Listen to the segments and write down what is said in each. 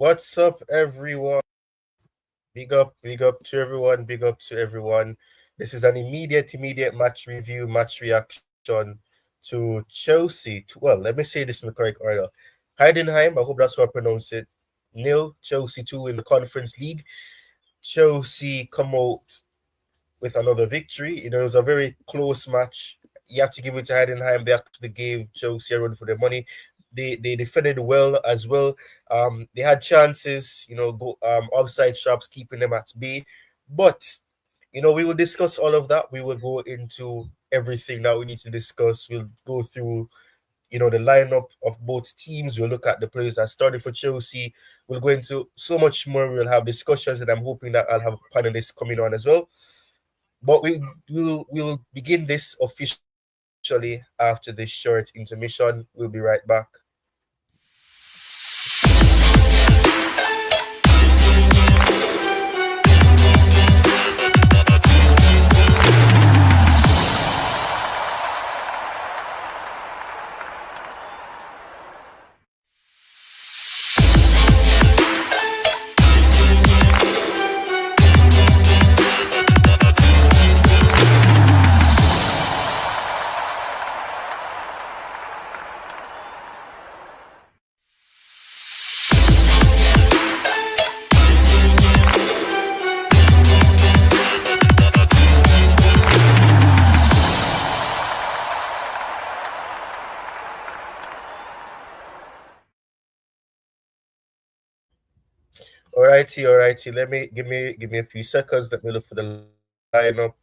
What's up, everyone? Big up to everyone, big up to everyone. This is an immediate match review, match reaction to Chelsea. Well, let me say this in the correct order. Heidenheim, I hope that's how I pronounce it. Nil, Chelsea 2 in the Conference League. Chelsea come out with another victory. It was a very close match. You have to give it to Heidenheim. They actually gave Chelsea a run for their money. They defended well as well. They had chances, offside traps, keeping them at bay. But we will discuss all of that. We will go into everything that we need to discuss. We'll go through, the lineup of both teams. We'll look at the players that started for Chelsea. We'll go into so much more. We'll have discussions, and I'm hoping that I'll have panelists coming on as well. But we'll begin this officially after this short intermission. We'll be right back. Alrighty. Let me give me a few seconds. Let me look for the lineup.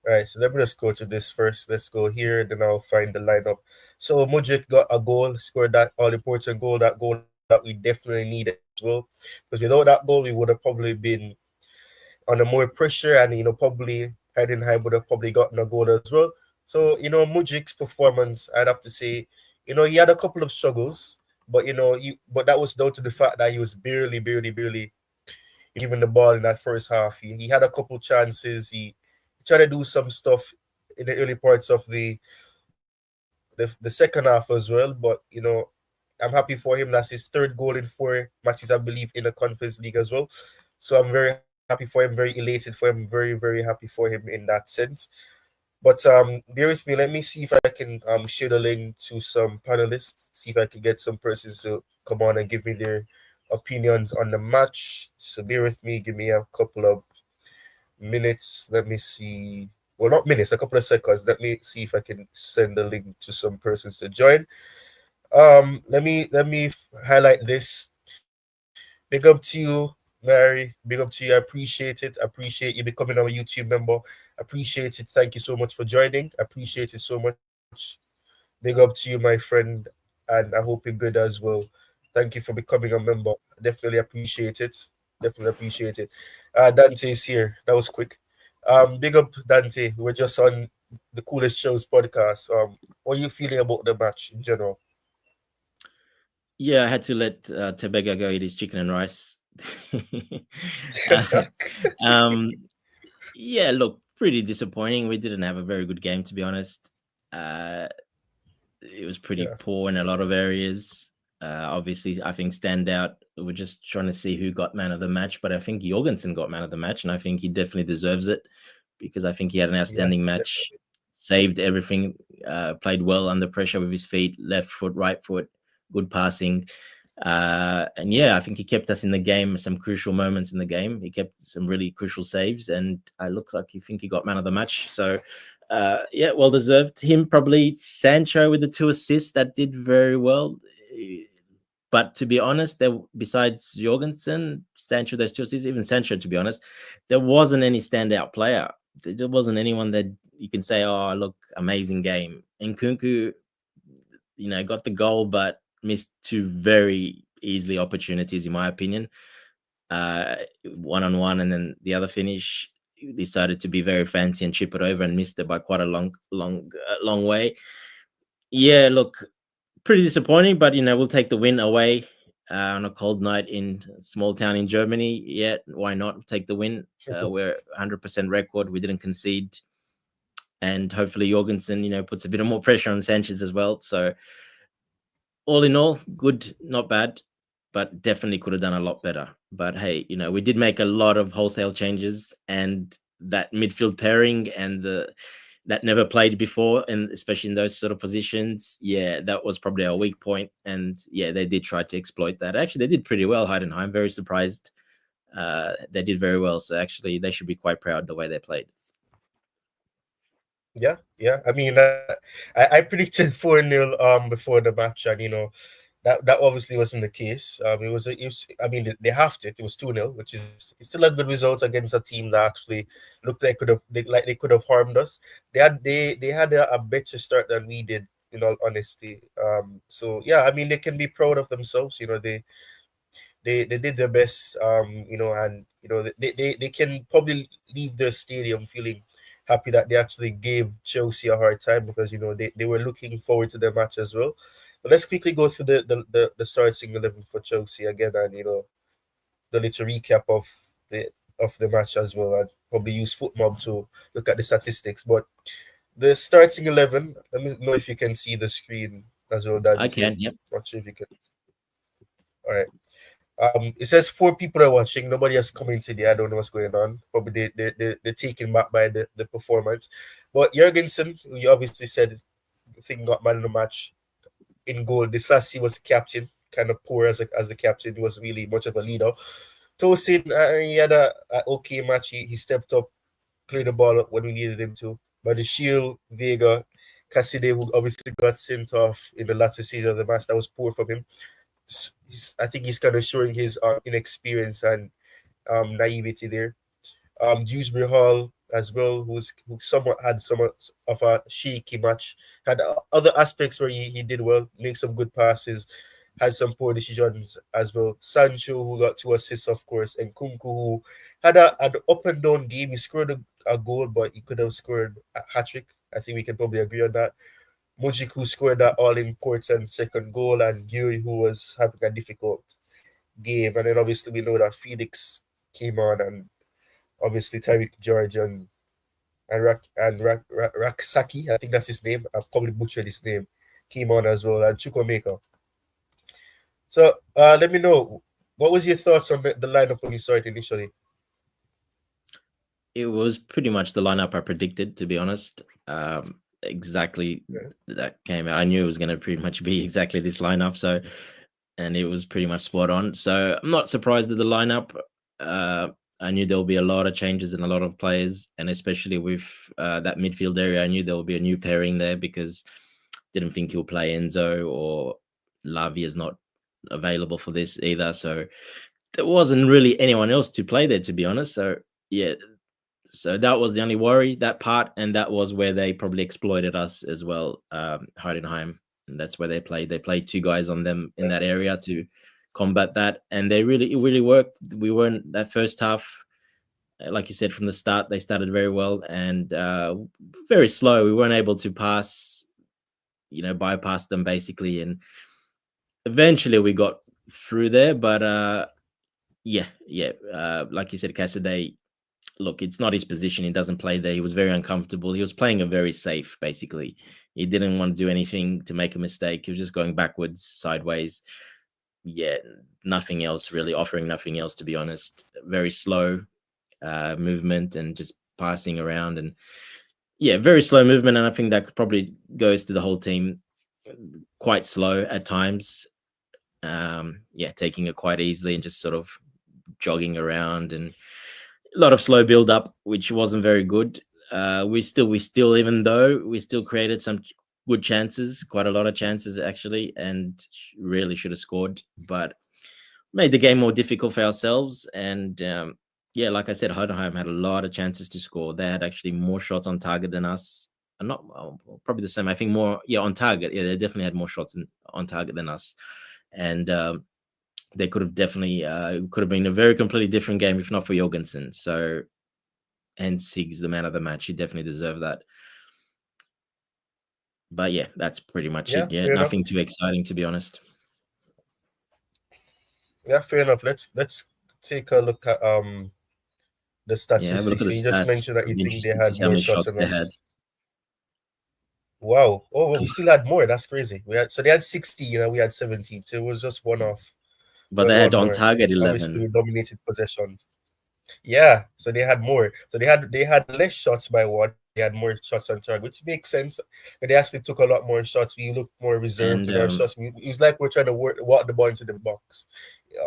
All right, so let me just go to this first. Let's go here, then I'll find the lineup. So Mudryk got a goal, scored that all important goal, that goal that we definitely needed as well. Because without that goal, we would have probably been under more pressure, and probably Heidenheim would have probably gotten a goal as well. So Mudryk's performance, I'd have to say, he had a couple of struggles, but but that was down to the fact that he was barely given the ball in that first half. He had a couple chances. He tried to do some stuff in the early parts of the second half as well. But I'm happy for him. That's his third goal in 4 matches, I believe, in the Conference League as well. So I'm very happy for him, very elated for him, very happy for him in that sense. But bear with me. Let me see if I can share the link to some panelists. See if I can get some persons to come on and give me their opinions on the match. So bear with me. Give me a couple of minutes. Let me see. Well, not minutes, a couple of seconds. Let me see if I can send the link to some persons to join. Let me highlight this. Big up to you, Mary. Big up to you. I appreciate it. I appreciate you becoming our YouTube member. Appreciate it. Thank you so much for joining. Appreciate it so much. Big up to you, my friend, and I hope you're good as well. Thank you for becoming a member. Definitely appreciate it. Definitely appreciate it. Dante is here. That was quick. Big up, Dante. We're just on the Coolest Shows podcast. What are you feeling about the match in general? Yeah, I had to let Tebega go eat his chicken and rice. uh, um, yeah, look, pretty disappointing. We didn't have a very good game, to be honest. It was pretty poor in a lot of areas. Obviously, I think standout. We're just trying to see who got man of the match, but I think Jorgensen got man of the match, and I think he definitely deserves it because I think he had an outstanding match, Definitely. saved everything, played well under pressure with his feet, left foot, right foot, good passing. And yeah, I think he kept us in the game, some crucial moments in the game. He kept some really crucial saves, and it looks like you think he got man of the match. So yeah, well deserved. Him, probably Sancho with the 2 assists, that did very well. But to be honest, there, besides Jorgensen, Sancho, those 2 assists, even Sancho, to be honest, there wasn't any standout player. There wasn't anyone that you can say, oh, look, amazing game. Nkunku, got the goal, but missed 2 very easily opportunities, in my opinion. 1-on-1, and then the other finish decided to be very fancy and chip it over and missed it by quite a long way. Yeah, look, pretty disappointing, but we'll take the win away on a cold night in a small town in Germany. Yeah, why not take the win? We're 100% record. We didn't concede, and hopefully Jorgensen, puts a bit of more pressure on Sanchez as well. So all in all, good, not bad. but definitely could have done a lot better. But hey, we did make a lot of wholesale changes, and that midfield pairing and that never played before, and especially in those sort of positions, yeah, that was probably our weak point. And yeah, they did try to exploit that. Actually, they did pretty well, Heidenheim. Very surprised. They did very well. So actually, they should be quite proud the way they played. Yeah. I mean, I predicted 4-0 before the match, and that obviously wasn't the case. I mean, they halved it. It was 2-0, which is it's still a good result against a team that actually looked like they could have harmed us. They had a better start than we did, in all honesty. So yeah, I mean, they can be proud of themselves. They did their best, and they can probably leave the stadium feeling happy that they actually gave Chelsea a hard time, because they were looking forward to the match as well. But let's quickly go through the starting 11 for Chelsea again, and the little recap of the match as well, and probably use FootMob to look at the statistics. But the starting 11, let me know if you can see the screen as well, I Dante. can, yep. Not sure if you can. All right. It says 4 people are watching. Nobody has commented yet. I don't know what's going on. Probably they're taken back by the performance. But Jorgensen, who you obviously said I think got man of the match in goal. Disasi was the captain, kind of poor as the captain. He wasn't really much of a leader. Tosin, he had a okay match. He stepped up, cleared the ball up when we needed him to. But the Shield, Vega, Cassidy, who obviously got sent off in the latter season of the match, that was poor from him. I think he's kind of showing his inexperience and naivety there. Dewsbury Hall as well, who somewhat had somewhat of a shaky match, had other aspects where he did well, made some good passes, had some poor decisions as well. Sancho, who got 2 assists, of course, and Nkunku, who had an up and down game. He scored a goal, but he could have scored a hat trick. I think we can probably agree on that. Mudryk, who scored that all-important second goal, and Gui, who was having a difficult game. And then obviously we know that Felix came on, and obviously Tyreek George and Raksaki, I think that's his name. I probably butchered his name. Came on as well, and Chukwemeka. So let me know, what was your thoughts on the lineup when you saw it initially? It was pretty much the lineup I predicted, to be honest. Exactly, that came out. I knew it was going to pretty much be exactly this lineup. So, and it was pretty much spot on. So I'm not surprised at the lineup. I knew there'll be a lot of changes and a lot of players, and especially with that midfield area, I knew there will be a new pairing there, because didn't think he'll play Enzo, or Lavi is not available for this either. So there wasn't really anyone else to play there, to be honest. So yeah, so that was the only worry, that part, and that was where they probably exploited us as well, Heidenheim. And that's where they played. They played 2 guys on them in that area to combat that, and it really worked. We weren't that first half, like you said, from the start, they started very well and very slow. We weren't able to pass, bypass them basically, and eventually we got through there. But like you said, Cassidy, look, it's not his position. He doesn't play there. He was very uncomfortable. He was playing a very safe, basically. He didn't want to do anything to make a mistake. He was just going backwards, sideways. Yeah, nothing else really, offering nothing else, to be honest. Very slow movement and just passing around, and yeah, very slow movement. And I think that probably goes to the whole team. Quite slow at times. Taking it quite easily and just sort of jogging around, and a lot of slow build up, which wasn't very good. We still, even though we still created some good chances, quite a lot of chances actually, and really should have scored, but made the game more difficult for ourselves. And like I said, Heidenheim had a lot of chances to score. They had actually more shots on target than us. Not probably the same. I think more, on target. Yeah, they definitely had more shots on target than us, and they could have definitely could have been a very completely different game if not for Jorgensen. So, and Sig's the man of the match. He definitely deserved that. But yeah, that's pretty much it. Yeah, nothing too exciting, to be honest. Yeah, fair enough. Let's take a look at the statistics. Yeah, have a look at the you stats. just mentioned that you think they Interesting to had see how more many shots shots than they us. had. Wow. Oh, well, we still had more. That's crazy. They had 16 and we had 17. So it was just one off. but Well, they had one on more. target Obviously, 11. we dominated possession. Yeah, so they had more. So they had less shots by one, but they had more shots on target, which makes sense. But they actually took a lot more shots. We looked more reserved And in our shots. It was like we're trying to walk the ball into the box,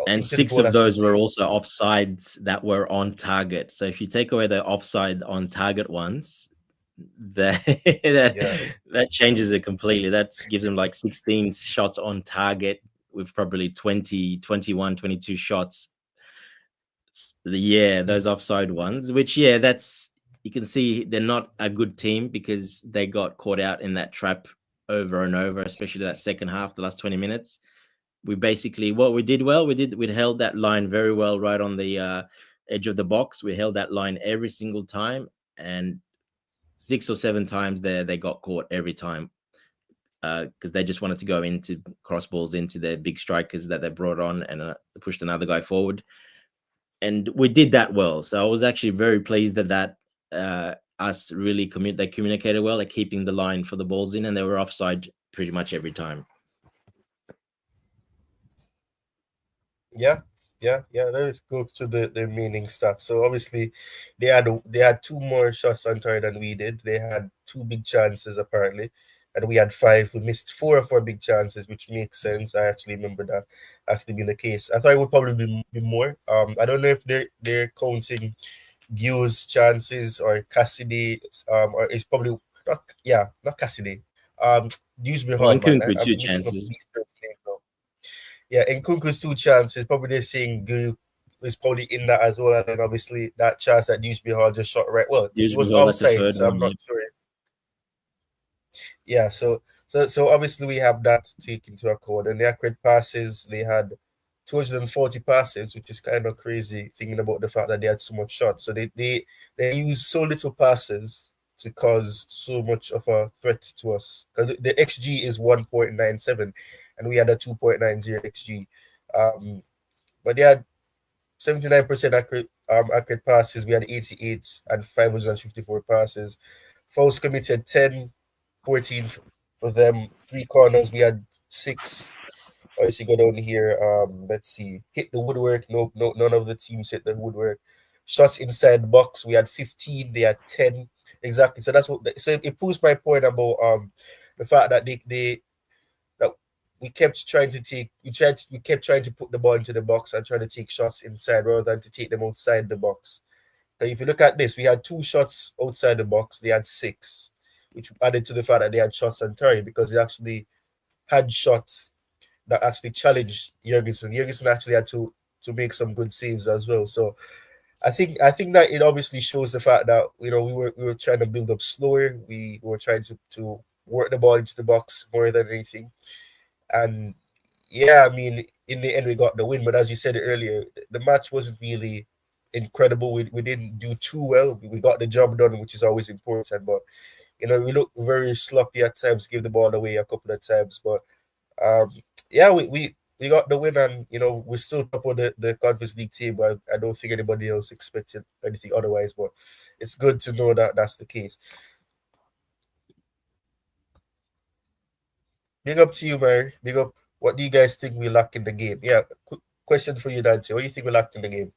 and into the six goal, I of should those were say. also offsides that were on target. So if you take away the offside on target ones, that Yeah, that changes it completely. That gives them like 16 shots on target with probably 20, 21, 22 shots. Yeah, those offside ones, which that's, you can see they're not a good team because they got caught out in that trap over and over, especially that second half, the last 20 minutes. We basically, what we did well, we held that line very well right on the edge of the box. We held that line every single time, and 6 or 7 times there they got caught every time because they just wanted to go into cross balls into their big strikers that they brought on and pushed another guy forward, and we did that well. So I was actually very pleased that us really they communicated well at keeping the line for the balls in, and they were offside pretty much every time. yeah, yeah. Let's go to the remaining stats. So obviously, they had two more shots on target than we did. They had two big chances apparently, and we had five. We missed four of our big chances, which makes sense. I actually remember that actually being the case. I thought it would probably be more. I don't know if they're counting Gu's chances or Cassidy. Or it's probably not. Yeah, not Cassidy. Dewsbury Well, Hall, man. Nkunku I'm two mixing up chances. these names now. Yeah, Nkunku's two chances. Probably they're saying Gu is probably in that as well. And then obviously that chance that Dewsbury Hall just shot right. Well, it Dewsbury was Hall at the offside, third so I'm one. not Yeah. sure. Yeah, so obviously we have that to take into account. And the accurate passes, they had 240 passes, which is kind of crazy thinking about the fact that they had so much shots. So they use so little passes to cause so much of a threat to us. Because the XG is 1.97 and we had a 2.90 XG. But they had 79% accurate passes. We had 88 and 554 passes. Fouls committed 10, 14 for them. Three corners, we had six. Obviously, go down here. Let's see. Hit the woodwork. No, no, none of the teams hit the woodwork. Shots inside the box. We had 15. They had 10. Exactly. So that's what. So it proves my point about the fact that they that we kept trying to take. We kept trying to put the ball into the box and trying to take shots inside rather than to take them outside the box. So if you look at this, we had two shots outside the box. They had six, which added to the fact that they had shots on target because they actually had shots that actually challenged Jorgensen. Jorgensen actually had to make some good saves as well. So I think that it obviously shows the fact that we were trying to build up slower. We were trying to work the ball into the box more than anything. And yeah, I mean, in the end we got the win. But as you said earlier, the match wasn't really incredible. We didn't do too well. We got the job done, which is always important. But we looked very sloppy at times, gave the ball away a couple of times. But um, yeah, we got the win, and we're still top of the Conference League table. I don't think anybody else expected anything otherwise, but it's good to know that that's the case. Big up to you, Mary. Big up. What do you guys think we lack in the game? Yeah, quick question for you, Dante. What do you think we lacked in the game?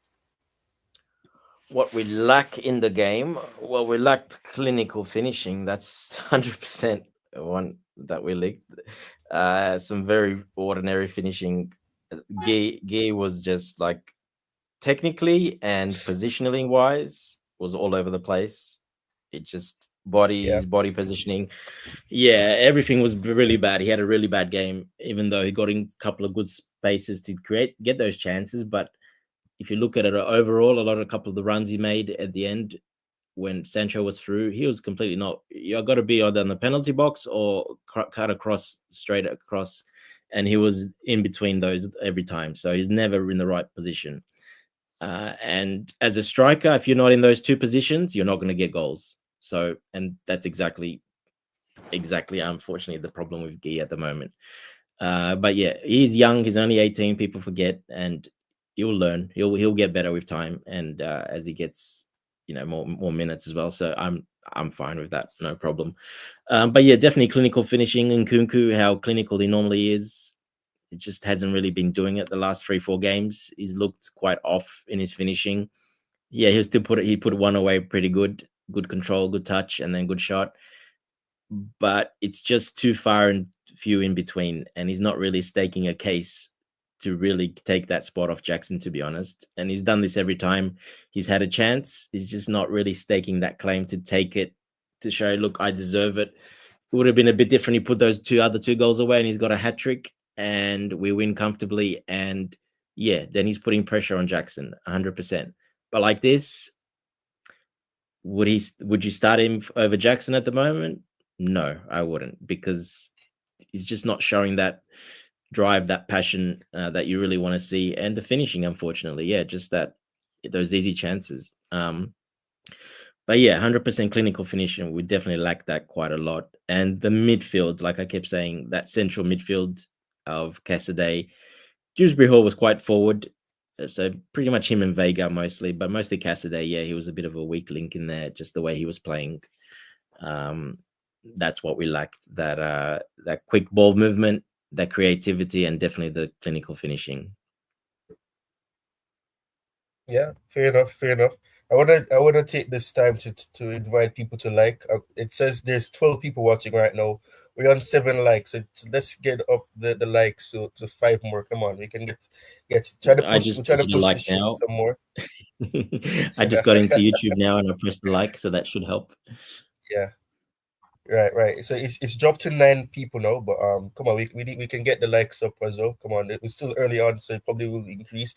What we lack in the game, well, we lacked clinical finishing. That's 100% one that we lacked. Some very ordinary finishing. Gay was just like technically and positionally wise was all over the place. It just Yeah, body positioning. Yeah, everything was really bad. He had a really bad game, even though he got in a couple of good spaces to get those chances. But if you look at it overall, a couple of the runs he made at the end when Sancho was through, he was completely not. You got to be either in the penalty box or cut across, straight across, and he was in between those every time. So he's never in the right position. And as a striker, if you're not in those two positions, you're not going to get goals. So, and that's exactly, unfortunately, the problem with Guy at the moment. But yeah, he's young. He's only 18. People forget, and he'll learn. He'll get better with time, and as he gets more minutes as well. So I'm fine with that, no problem. But yeah, definitely clinical finishing. Nkunku, how clinical he normally is, He just hasn't really been doing it the last 3-4 games. He's looked quite off in his finishing. Yeah, he'll still put it. He put one away pretty good, good control, good touch, and then good shot. But it's just too far and few in between, and he's not really staking a case to really take that spot off Jackson, to be honest. And he's done this every time he's had a chance. He's just not really staking that claim to take it, to show, look, I deserve it. It would have been a bit different. He put those other two goals away, and he's got a hat trick, and we win comfortably. And yeah, then he's putting pressure on Jackson, 100%. But like this, would you start him over Jackson at the moment? No, I wouldn't, because he's just not showing that drive, that passion that you really want to see, and the finishing, unfortunately. Yeah, just those easy chances. But yeah, 100% clinical finishing, we definitely lack that quite a lot. And the midfield, like I kept saying, that central midfield of Cassidy, Dewsbury Hall was quite forward. So pretty much him and Vega mostly, but mostly Cassidy. Yeah, he was a bit of a weak link in there, just the way he was playing. That's what we lacked, that quick ball movement, that creativity, and definitely the clinical finishing. Yeah, fair enough, fair enough. I wanna take this time to invite people to like. It says there's 12 people watching right now. We're on 7 likes, so let's get up the likes to 5 more. Come on, we can get try to I push. We're just trying to did a push the like show now. some more. I just got into YouTube now and I pressed the like, so that should help. Yeah. Right. So it's dropped to 9 people now, but come on, we can get the likes up as well. Come on, it was still early on, so it probably will increase.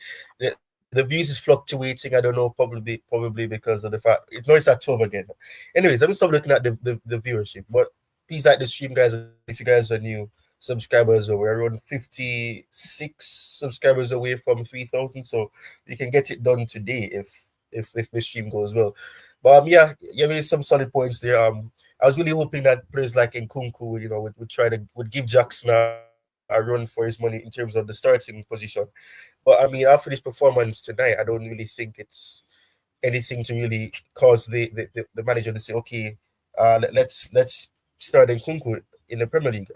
The views is fluctuating. I don't know, probably because of the fact it's at 12 again. Anyways, I'm stop looking at the viewership. But please like the stream, guys. If you guys are new subscribers, so we're around 56 subscribers away from 3,000, so you can get it done today if the stream goes well. But yeah, you made some solid points there. I was really hoping that players like Nkunku, would give Jackson a run for his money in terms of the starting position. But I mean, after this performance tonight, I don't really think it's anything to really cause the manager to say, okay, let's start Nkunku in the Premier League.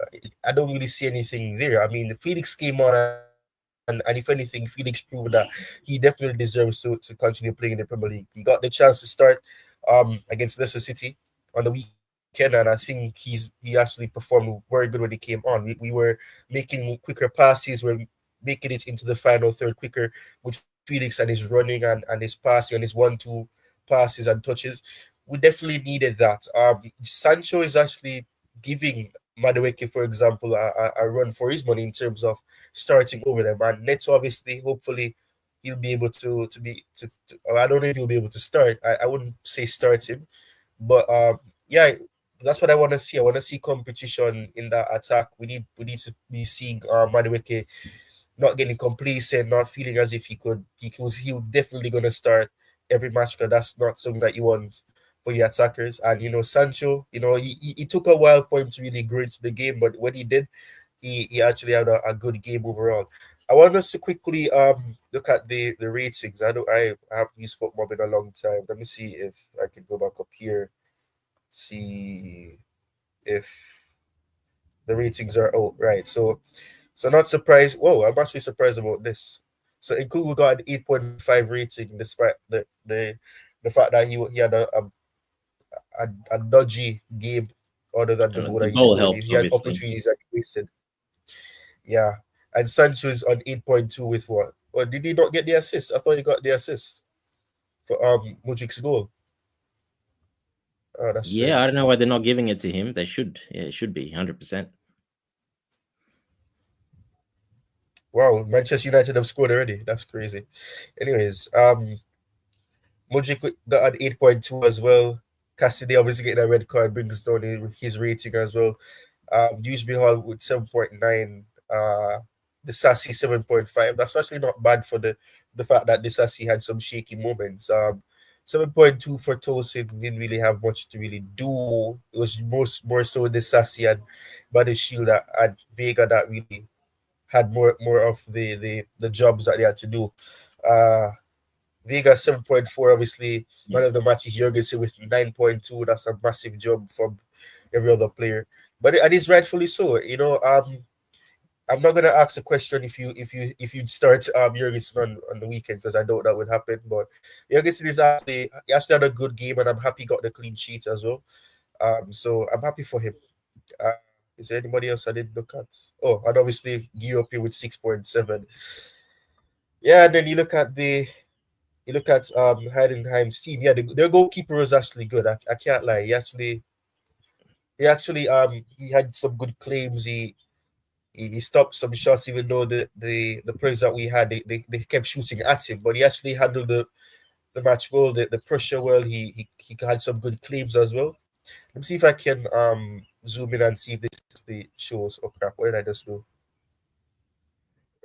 I don't really see anything there. I mean, Felix came on, and if anything, Felix proved that he definitely deserves to continue playing in the Premier League. He got the chance to start against Leicester City on the weekend, and I think he actually performed very good when he came on. We were making quicker passes, we're making it into the final third quicker with Felix and his running and his passing and his 1-2 passes and touches. We definitely needed that. Sancho is actually giving Madueke, for example, a run for his money in terms of starting over them. And Neto, obviously, hopefully, he'll be able to I don't know if he'll be able to start. I wouldn't say start him, but yeah, that's what I want to see. I want to see competition in that attack. We need to be seeing Madueke not getting complacent, not feeling as if he was definitely gonna start every match, because that's not something that you want for your attackers. And Sancho, it took a while for him to really grow into the game, but when he did, he actually had a good game overall. I want us to quickly look at the ratings. I haven't used football in a long time. Let me see if I can go back up here, see if the ratings are out. Right. So not surprised. Whoa, I'm actually surprised about this. So Nkunku got an 8.5 rating despite the fact that he had a dodgy game other than the goal The that he goal scored. helps, He had obviously. opportunities that he wasted. Yeah. And Sancho's on 8.2 with what? Or did he not get the assist? I thought he got the assist for Mudryk's goal. Oh, that's Yeah, I strange. don't know why they're not giving it to him. They should. Yeah, it should be 100%. Wow, Manchester United have scored already. That's crazy. Anyways, Mudryk got an 8.2 as well. Cassidy obviously getting a red card brings down his rating as well. Dewsbury Hall with 7.9. The Sassy 7.5. That's actually not bad for the fact that the Sassy had some shaky moments. 7.2 for Tosin didn't really have much to really do. It was more so the Sassy and Body Shield and Vega that really had more of the jobs that they had to do. Uh Vega 7.4, obviously man of the match is Jorgensen with 9.2. That's a massive job from every other player, but it is rightfully so. I'm not gonna ask a question if you'd start Jorgensen on the weekend, because I doubt that would happen. But Jorgensen is actually he actually had a good game, and I'm happy he got the clean sheet as well. So I'm happy for him. Uh, is there anybody else I didn't look at? Oh, and obviously Gio up here with 6.7. Yeah, and then you look at Heidenheim's team. Yeah, their goalkeeper was actually good. I can't lie. He actually he had some good claims. He stopped some shots, even though the players that we had they kept shooting at him. But he actually handled the match well, the pressure well. He had some good claims as well. Let me see if I can zoom in and see if this actually shows. Oh crap! What did I just do?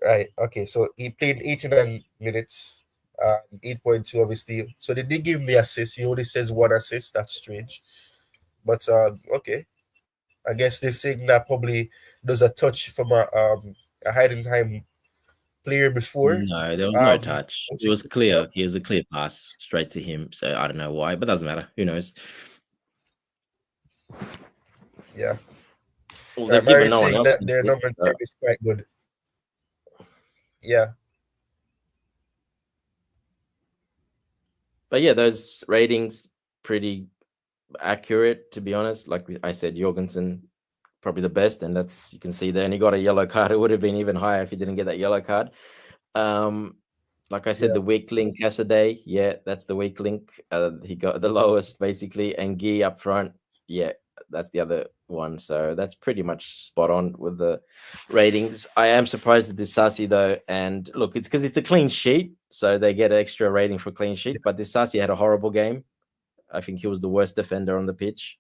Right. Okay. So he played 89 minutes. 8.2 obviously. So they didn't give him the assist. He only says one assist. That's strange. But okay. I guess they're saying that probably there's a touch from a Heidenheim player before. No, there was no touch. What's It it was called? clear. It was a clear pass straight to him. So I don't know why, but doesn't matter. Who knows? Yeah. Well, Right. they've given Mary's no one saying else that an their assist. number 10 is quite good. Yeah. But yeah, those ratings pretty accurate, to be honest. Like I said, Jorgensen probably the best, and that's you can see there. And he got a yellow card. It would have been even higher if he didn't get that yellow card. Um, like I said, Yeah. the weak link Cassidy, yeah, that's the weak link. He got the lowest basically, and Guy up front, yeah, that's the other one. So that's pretty much spot on with the ratings. I am surprised at this Sassi though, and look, it's because it's a clean sheet, so they get an extra rating for clean sheet. But this Sassi had a horrible game. I think he was the worst defender on the pitch.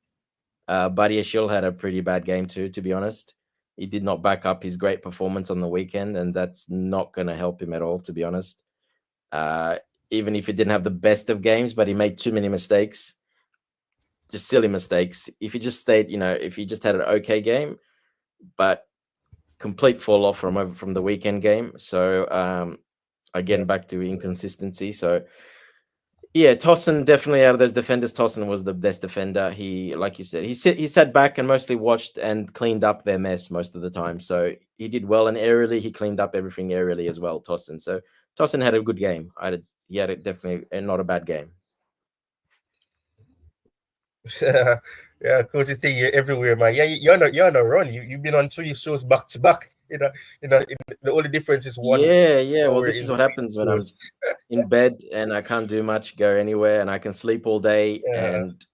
Buddy Ashil had a pretty bad game too, to be honest. He did not back up his great performance on the weekend, and that's not going to help him at all, to be honest. Uh, Even if he didn't have the best of games, but he made too many mistakes, just silly mistakes. If he just stayed, if he just had an okay game, but complete fall off from the weekend game. So again, Yeah. back to inconsistency. So yeah, Tosin definitely out of those defenders, Tosin was the best defender. He, like you said, he sat back and mostly watched and cleaned up their mess most of the time. So he did well, and aerially he cleaned up everything aerially as well, Tosin. So Tosin had a good game. He had definitely not a bad game. Yeah, coach, thing you're everywhere, man. Yeah, you're on a run. You've been on 3 shows back to back. The only difference is one Yeah. Well, hour this in is what between happens when I'm shows. in bed and I can't do much, go anywhere, and I can sleep all day. Yeah. And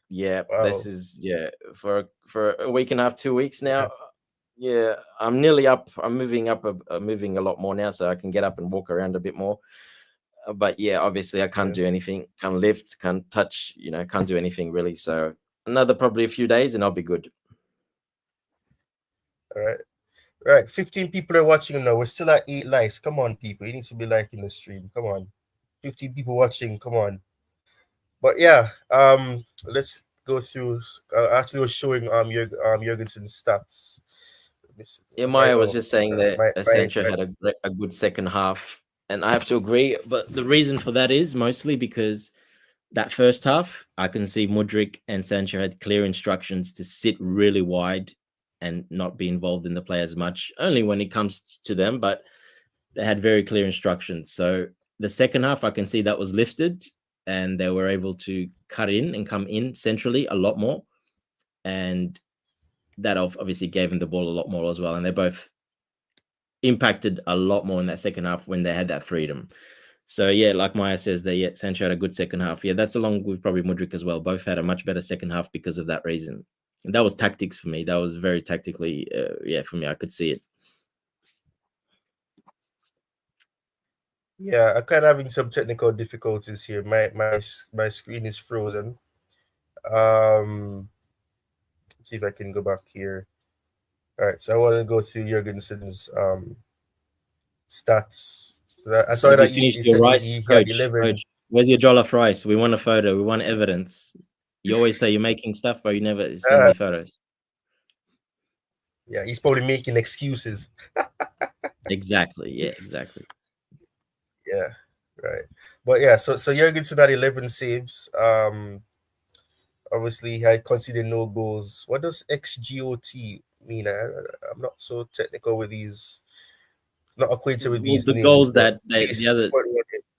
yeah, this Wow. is for a week and a half, 2 weeks Yeah. now. Yeah, I'm nearly up. I'm moving up, moving a lot more now, so I can get up and walk around a bit more. But yeah, obviously I can't Yeah. do anything. Can't lift, can't touch. Can't do anything really. So another probably a few days, and I'll be good. All right. Right. 15 people are watching now. We're still at 8 likes. Come on, people. You need to be liking the stream. Come on. 15 people watching. Come on. But yeah, let's go through. Actually, was showing Jorgensen's stats. Let me see. Yeah, My Maya was just saying that Sancho my had a good second half, and I have to agree. But the reason for that is mostly because that first half, I can see Mudryk and Sancho had clear instructions to sit really wide and not be involved in the play as much, only when it comes to them, but they had very clear instructions. So the second half, I can see that was lifted and they were able to cut in and come in centrally a lot more. And that obviously gave them the ball a lot more as well. And they both impacted a lot more in that second half when they had that freedom. So yeah, like Maya says, Sancho had a good second half. Yeah, that's along with probably Mudryk as well. Both had a much better second half because of that reason. And that was tactics for me. That was very tactically, for me. I could see it. Yeah, I'm kind of having some technical difficulties here. My screen is frozen. See if I can go back here. All right, so I want to go through Jorgensen's stats. I saw Have you that you, finished you your said rice, he had coach? 11. Coach, where's your jollof rice? We want a photo. We want evidence. You always say you're making stuff, but you never send Uh, me photos. yeah, he's probably making excuses. Exactly. Yeah, exactly. Yeah, right. But yeah, so Jorgensen had 11 saves. Obviously he had conceded no goals. What does XGOT? I'm not so technical with these, not acquainted with Well, these the names, goals but that at they, least the other 2.1.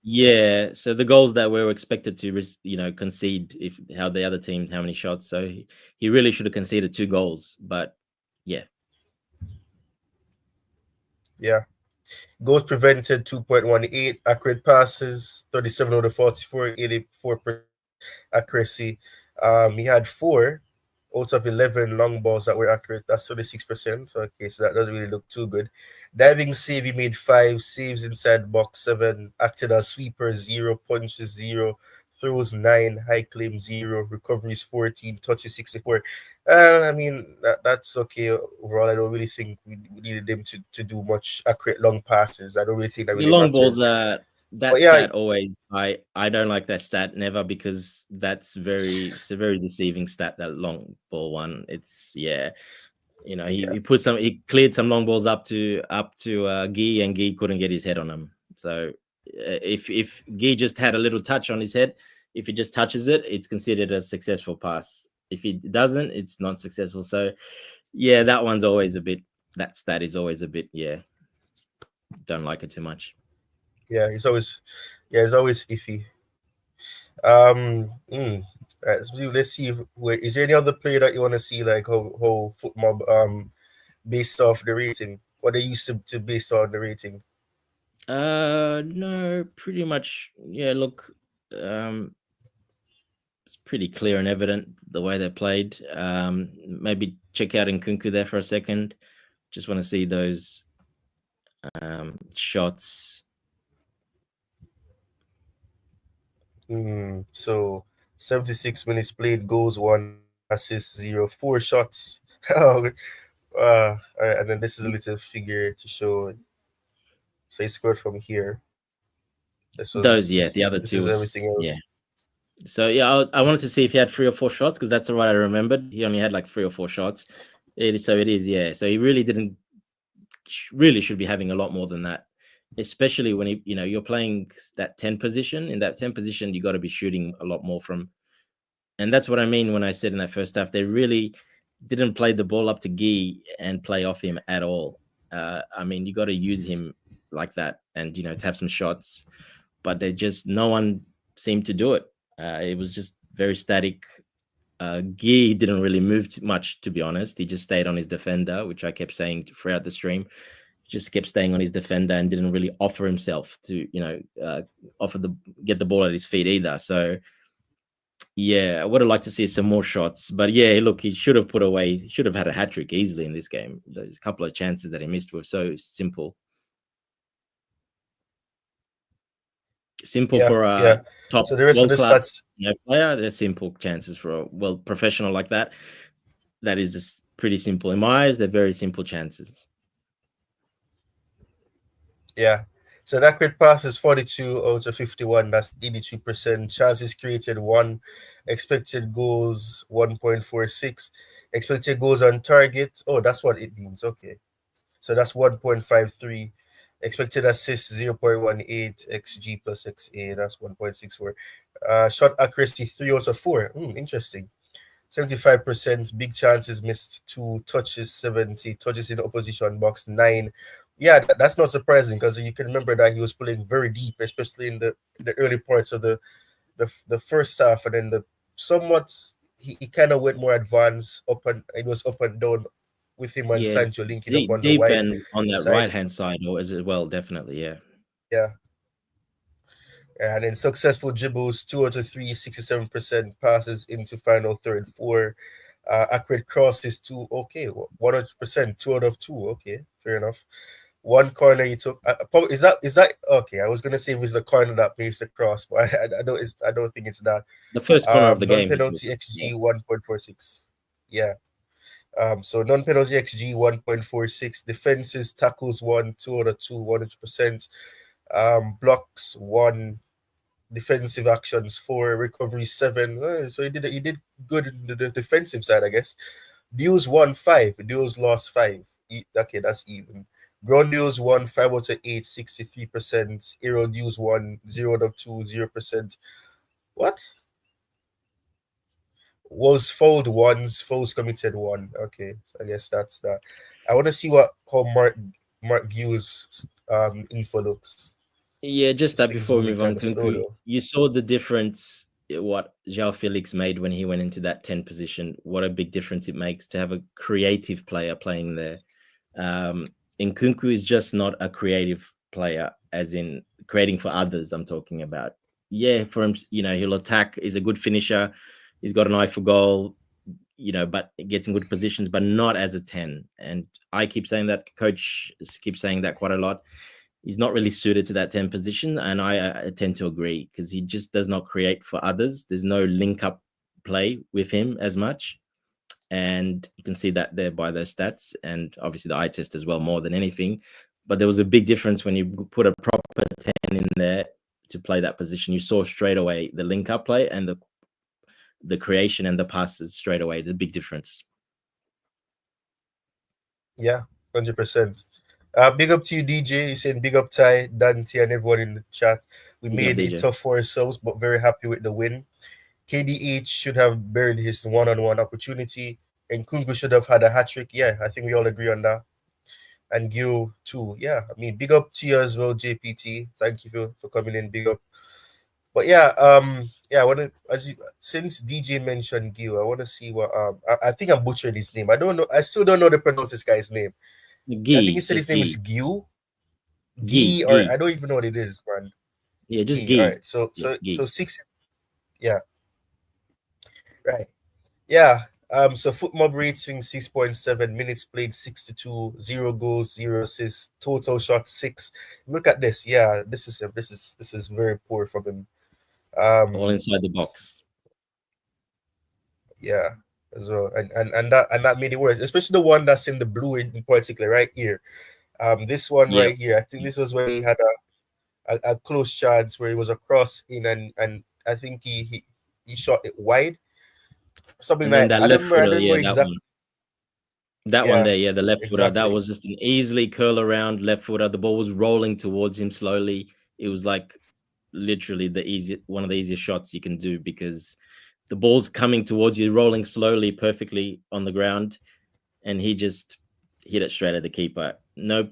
yeah, so the goals that we were expected to concede, if how the other team how many shots, so he really should have conceded 2 goals, but yeah. Yeah. Goals prevented 2.18, accurate passes 37 out of 44, 84% accuracy. He had 4 out of 11 long balls that were accurate. That's 36%. So okay, so that doesn't really look too good. Diving save, he made 5 saves inside box 7. Acted as sweeper 0, punches 0, throws 9, high claim 0, recoveries 14, touches 64. I mean that's okay overall. I don't really think we needed him to do much accurate long passes. I don't really think that The really long mattered. balls that But yeah, stat always, I don't like that stat never, because it's a very deceiving stat, that long ball one. It's yeah. yeah, He cleared some long balls up to Guy, and Guy couldn't get his head on them. So if Guy just had a little touch on his head, if he just touches it, it's considered a successful pass. If he doesn't, it's not successful. So yeah, that stat is always a bit, yeah, don't like it too much. yeah. It's always iffy. Right, so let's see. Wait, is there any other player that you want to see, like how football based off the rating? What they used to based on the rating? No, pretty much. Yeah, look, it's pretty clear and evident the way they played. Maybe check out Nkunku there for a second. Just want to see those shots. So 76 minutes played, goals 1, assists 0, 4 shots. Oh, all right, and then this is a little figure to show. So he scored from here. Those, yeah, the other This two is was, everything yeah. else. So yeah, I wanted to see if he had 3 or 4 shots, because that's what I remembered. He only had like 3 or 4 shots. So it is, yeah. So he really didn't really should be having a lot more than that, especially when you're playing that 10 position. In that 10 position, you got to be shooting a lot more from. And that's what I mean when I said in that first half, they really didn't play the ball up to Guy and play off him at all. I mean, you got to use him like that, and to have some shots, but no one seemed to do it. It was just very static. Guy didn't really move too much, to be honest. He just stayed on his defender, which I kept saying throughout the stream. Just kept staying on his defender and didn't really offer himself to, get the ball at his feet either. So yeah, I would have liked to see some more shots. But yeah, look, he should have had a hat trick easily in this game. Those couple of chances that he missed were so simple. Simple Yeah, for yeah. a top So the rest of world the class stats. player. They're simple chances for a professional like that. That is just pretty simple in my eyes. They're very simple chances. Yeah. So that accurate pass is 42 out of 51. That's 82%. Chances created 1. Expected goals 1.46. Expected goals on target. Oh, that's what it means. Okay. So that's 1.53. Expected assists 0.18. XG plus XA. That's 1.64. Shot accuracy 3 out of 4. Interesting. 75%, big chances missed 2, touches 70, touches in the opposition box 9. Yeah, that's not surprising, because you can remember that he was playing very deep, especially in the early parts of the first half, and then the somewhat he kind of went more advanced up, and it was up and down with him and Yeah, Sancho linking up on the deep wide and on that side. right hand side or as well, definitely, yeah. Yeah. And then successful dribbles, 2 out of 3, 67% passes into final third, 4. Accurate crosses, 2, okay, 100%, 2 out of 2, okay, fair enough. One corner you took, is that okay? I was gonna say it was the corner that makes the cross, but I don't think it's that. The first corner of the game, he took. Non-penalty Yeah. XG 1.46. Yeah. So non-penalty XG 1.46. Defenses, tackles 1, 2 out of 2, 100%. Blocks 1, defensive actions 4, recovery 7. So he did good in the defensive side, I guess. Duels won 5, duels lost 5. Okay, that's even. Ground duels won 5 out of 8, 63%. Aerial duels won 0 out of 2, 0%. What? Was fouled once, fouls committed one. Okay, so I guess that's that. I want to see what how Mark Hughes info looks. Yeah, just This that thing's before we moving move on, kind of slow Kunku, though. you saw the difference what João Felix made when he went into that 10 position. What a big difference it makes to have a creative player playing there. Nkunku is just not a creative player, as in creating for others. I'm talking about. Yeah, for him, he'll attack. He's a good finisher. He's got an eye for goal. But it gets in good positions, but not as a 10. And I keep saying that. Coach keeps saying that quite a lot. He's not really suited to that 10 position, and I tend to agree because he just does not create for others. There's no link up play with him as much, and you can see that there by those stats, and obviously the eye test as well more than anything. But there was a big difference when you put a proper 10 in there to play that position. You saw straight away the link up play and the creation and the passes straight away. The big difference. Yeah, 100%. Big up to you, DJ. He's saying big up Ty, Dante, and everyone in the chat. We Big up, made it DJ. tough for ourselves, but very happy with the win. KDH should have buried his one-on-one opportunity, and Kungu should have had a hat trick. Yeah, I think we all agree on that. And Gil too. Yeah, I mean, big up to you as well, JPT. Thank you for coming in. Big up. But yeah, yeah, I wanna since DJ mentioned Gil, I wanna see what I think I'm butchering his name. I don't know. I still don't know how to pronounce this guy's name. I think he Gee, said his just name is Gee. Gil. Gee, Gee, or I Gee. don't even know what it is, man. Yeah, just Gee. All Gee. right. So Yeah, so so Gee. six. Yeah. Right. Yeah. So footmob rating 6.7, minutes played 62, 0 goals, 0 assists, total shots 6. Look at this. Yeah, this is very poor from him. All Um, inside the box. yeah, as well, and that made it worse, especially the one that's in the blue in particular, right here. This one Yep. right here. I think this was when he had a close chance where he was across in, and I think he shot it wide, something And then like that I don't left remember. I footer, don't yeah, remember that exactly. one. That one Yeah, there, yeah, the left footer. That exactly. was just an easily curl around left footer. The ball was rolling towards him slowly. It was like literally one of the easiest shots you can do because the ball's coming towards you, rolling slowly, perfectly on the ground, and he just hit it straight at the keeper. No,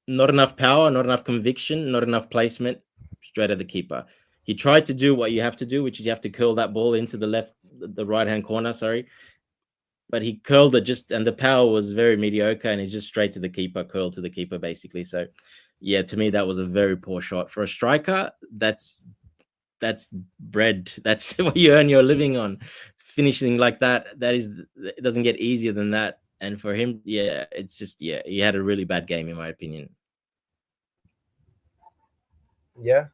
not enough power, not enough conviction, not enough placement, straight at the keeper. He tried to do what you have to do, which is you have to curl that ball into the right hand corner. Sorry, but he curled it just, and the power was very mediocre, and he just straight to the keeper, curled to the keeper, basically. So, yeah, to me that was a very poor shot for a striker. That's bread. That's what you earn your living on. Finishing like that, it doesn't get easier than that. And for him, yeah, it's just he had a really bad game in my opinion. Yeah.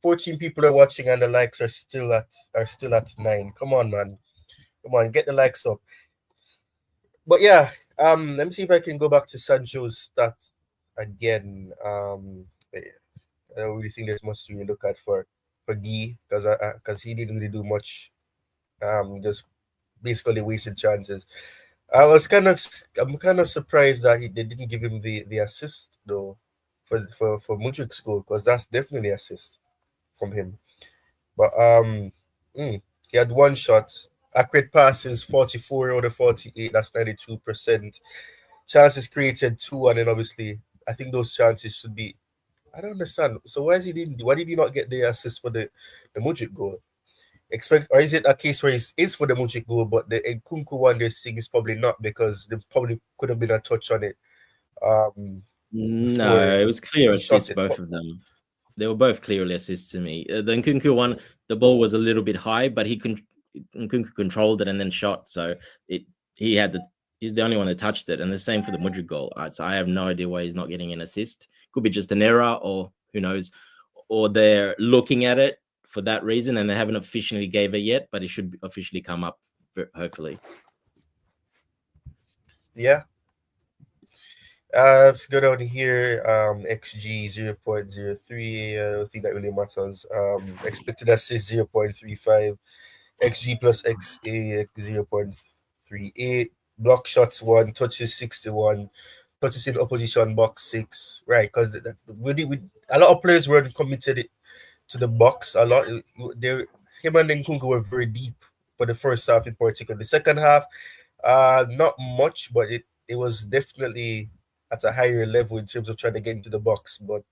14 people are watching, and the likes are still at 9. Come on, man. Come on, get the likes up. But yeah, let me see if I can go back to Sancho's stats again. I don't really think there's much to really look at for Guy, because he didn't really do much. Just basically wasted chances. I'm kind of surprised that they didn't give him the assist though for Mudryk's goal, because that's definitely assist from him. But he had one shot. Accurate passes 44 out of 48. That's 92%. Chances created 2, and then obviously I think those chances should be. I don't understand. So why did he not get the assist for the Mudryk goal? Or is it a case where it's for the Mudryk goal, but the Nkunku one they're seeing is probably not, because there probably could have been a touch on it No, it before was clear he shot assists, it. both of them. They were both clearly assists to me. The Nkunku one, the ball was a little bit high, but Nkunku controlled it and then shot. So it he had the he's the only one that touched it, and the same for the Mudryk goal. So I have no idea why he's not getting an assist. Could be just an error, or who knows, or they're looking at it for that reason, and they haven't officially gave it yet, but it should officially come up hopefully. Yeah. Let's go down here. XG 0.03. I don't think that really matters. Expected assist 0.35. XG plus XA 0.38. Block shots 1. Touches 61. Touches in opposition box 6. Right, because a lot of players weren't committed to the box a lot. They Him and Nkunku were very deep for the first half in particular. The second half, not much, but it was definitely at a higher level in terms of trying to get into the box. But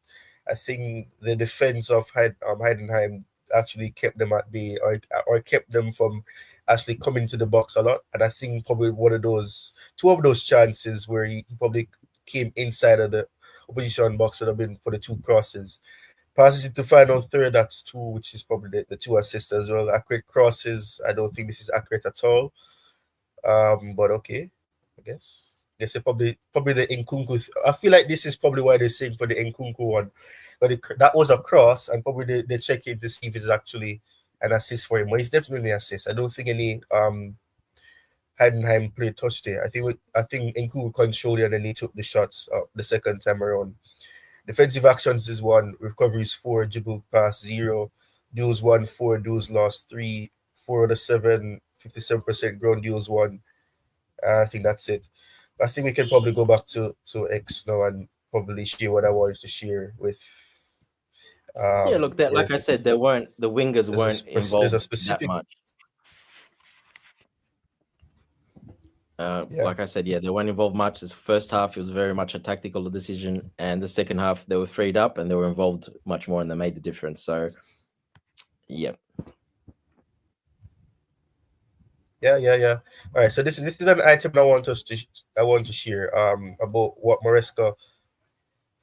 I think the defense of Heidenheim actually kept them at bay, or kept them from actually coming to the box a lot. And I think probably two of those chances where he probably came inside of the opposition box would have been for the two crosses. Passes into final third, that's two, which is probably the two assists as well. Accurate crosses, I don't think this is accurate at all. But okay, I guess. They say probably the Nkunku. I feel like this is probably why they're saying for the Nkunku one. But that was a cross, and probably they check it to see if it's actually an assist for him. Well, it's definitely an assist. I don't think any Heidenheim play touched it. I think Nkunku controlled it and then he took the shots the second time around. Defensive actions is 1, recoveries 4, dribble pass 0, duels 1, 4, duels lost 3, 4 out of 7, 57% ground duels 1. I think that's it. I think we can probably go back to X now and probably share what I wanted to share with Yeah, look, that where like is I it? said, the wingers weren't There's a involved that specific much. yeah. Like I said, yeah, they weren't involved much. This first half, it was very much a tactical decision, and the second half, they were freed up and they were involved much more, and they made the difference. So, yeah. Yeah. All right, so this is an item I want to share about what Maresca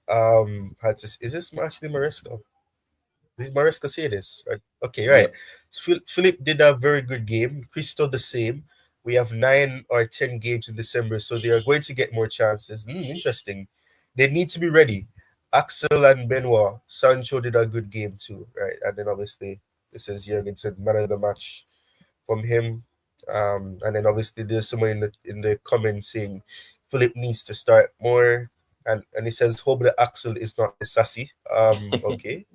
had to. Is this actually Maresca? Did Maresca say this? Right. Okay, right. Yep. Philip did a very good game. Crystal the same. We have 9 or 10 games in December, so they are going to get more chances. Interesting. They need to be ready. Axel and Benoit. Sancho did a good game too, right? And then obviously this is Jorgensen, man of the match from him. And then obviously there's someone in the comments saying Philip needs to start more. And he says, hope the Axel is not the sassy. Okay.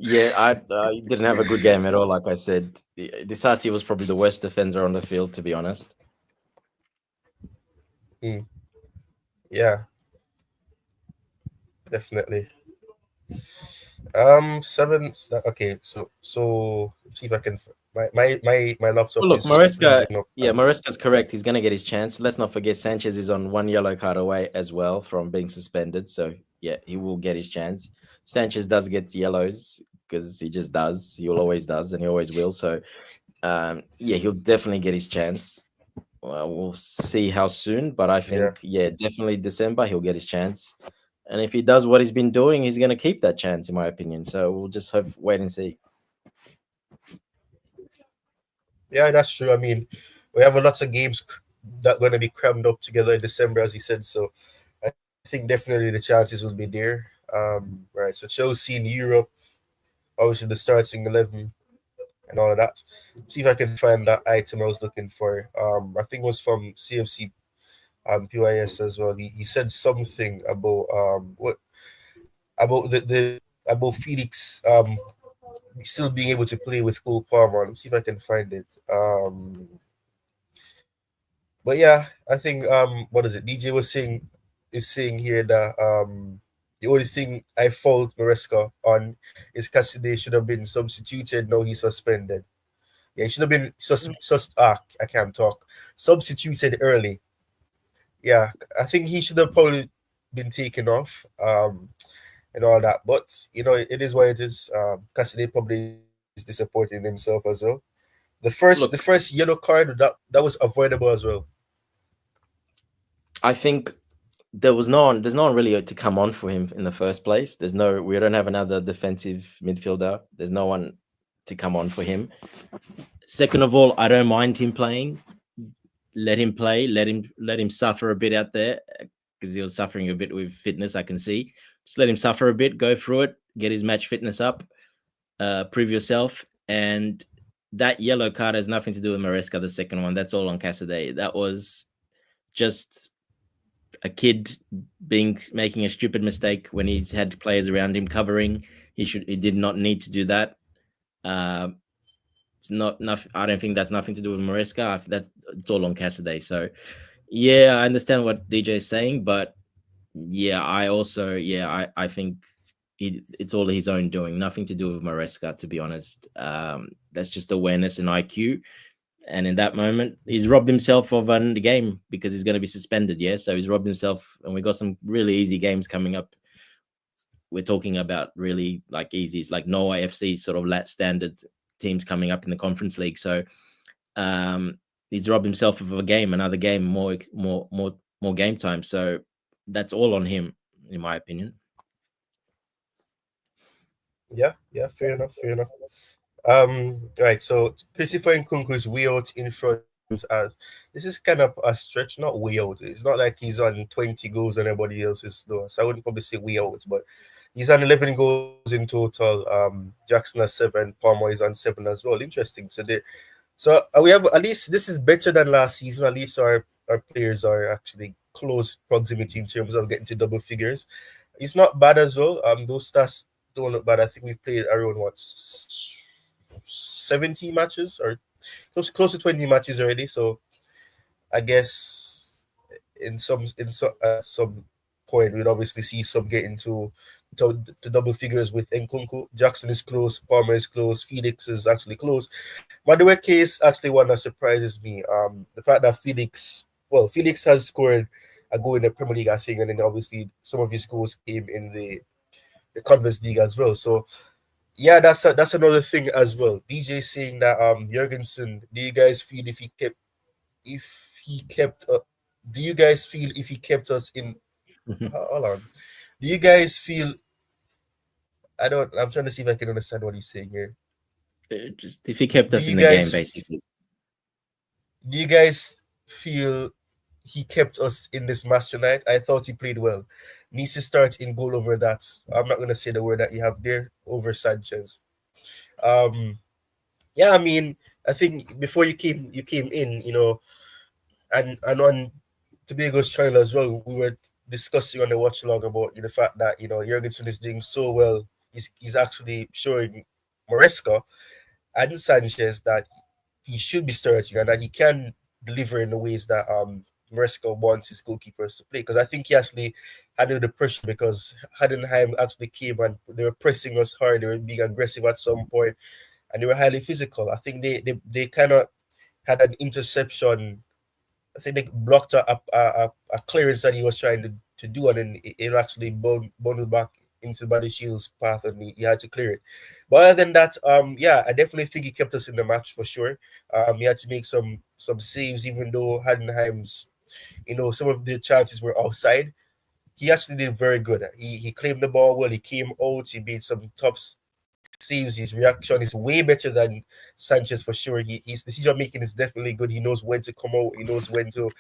Yeah, I didn't have a good game at all. Like I said, Disasi was probably the worst defender on the field, to be honest. Mm, yeah, definitely. Seven. Okay, so see if I can. My laptop Well, look, is Maresca, freezing up. yeah, Maresca's correct. He's going to get his chance. Let's not forget Sanchez is on 1 yellow card away as well from being suspended. So, yeah, he will get his chance. Sanchez does get yellows because he just does. He always does, and he always will. So, yeah, he'll definitely get his chance. We'll see how soon, but I Yeah, think, yeah, definitely December he'll get his chance. And if he does what he's been doing, he's going to keep that chance, in my opinion. So we'll just wait and see. yeah, that's true. I mean, we have a lot of games that going to be crammed up together in December, as he said. So I think definitely the chances will be there. Right. So Chelsea in Europe, obviously the starting 11 and all of that. See if I can find that item I was looking for. I think it was from CFC PYS as well. He said something about what about the about Felix still being able to play with Cole Palmer. Let me see if I can find it. But yeah, I think what is it? DJ is saying here that the only thing I fault Maresca on is Cassidy should have been substituted. No, he's suspended. Yeah, he should have been I can't talk. Substituted early. Yeah, I think he should have probably been taken off. And all that. But it is what it is. Cassidy probably is disappointing himself as well. The Look, first yellow card that was avoidable as well. I think there's no one really to come on for him in the first place. We don't have another defensive midfielder. There's no one to come on for him. Second of all, I don't mind him playing. Let him play. Let him suffer a bit out there because he was suffering a bit with fitness. I can see. Just let him suffer a bit. Go through it. Get his match fitness up. Prove yourself. And that yellow card has nothing to do with Maresca. The second one. That's all on Cassidy. That was just a kid making a stupid mistake when he's had players around him covering. He did not need to do that. It's not enough. I don't think that's nothing to do with Maresca. It's all on Cassidy. So yeah, I understand what DJ is saying, but yeah, I also I think it's all his own doing, nothing to do with Maresca, to be honest. That's just awareness and IQ. And in that moment, he's robbed himself of the game because he's going to be suspended. Yeah, so he's robbed himself, and we got some really easy games coming up. We're talking about really like easy, it's like no IFC sort of lat standard teams coming up in the Conference League. So he's robbed himself of a game, another game, more game time. So that's all on him, in my opinion. Yeah, fair enough, fair enough. Right. So Christopher Nkunku is way out in front. As this is kind of a stretch, not way out. It's not like he's on 20 goals and everybody else is slow. So I wouldn't probably say way out, but he's on 11 goals in total. Jackson has 7. Palmer is on 7 as well. Interesting. So we have, at least this is better than last season. At least our players are actually close proximity in terms of getting to double figures. It's not bad as well. Those stats don't look bad. I think we've played around 70 matches or close to 20 matches already. So I guess in some point we'd obviously see some getting to double figures with Nkunku. Jackson is close, Palmer is close, Felix is actually close. Mudryk case actually one that surprises me. The fact that Felix has scored a goal in the Premier League, I think, and then obviously some of his goals came in the Conference League as well. So yeah, that's another thing as well. DJ saying that Jorgensen, do you guys feel if he kept do you guys feel if he kept us in hold on. Do you guys feel I'm trying to see if I can understand what he's saying here. Just if he kept Do us you in the game, guys basically. do you guys feel he kept us in this match tonight? I thought he played well. Needs to start in goal over that. I'm not gonna say the word that you have there over Sanchez. Um yeah, I mean, I think before you came in, and on Tobago's channel as well, we were discussing on the watch log about the fact that Jorgensen is doing so well. He's actually showing Maresca and Sanchez that he should be starting and that he can deliver in the ways that Maresca wants his goalkeepers to play. Because I think he actually handled the pressure because Heidenheim actually came and they were pressing us hard. They were being aggressive at some point and they were highly physical. I think they kind of had an interception. I think they blocked a clearance that he was trying to do, and then it actually bundled back into Body Shield's path, and he had to clear it. But other than that, yeah, I definitely think he kept us in the match for sure. He had to make some saves, even though Heidenheim's, some of the chances were outside. He actually did very good. He claimed the ball well. He came out. He made some top saves. His reaction is way better than Sanchez for sure. His decision making is definitely good. He knows when to come out. He knows when to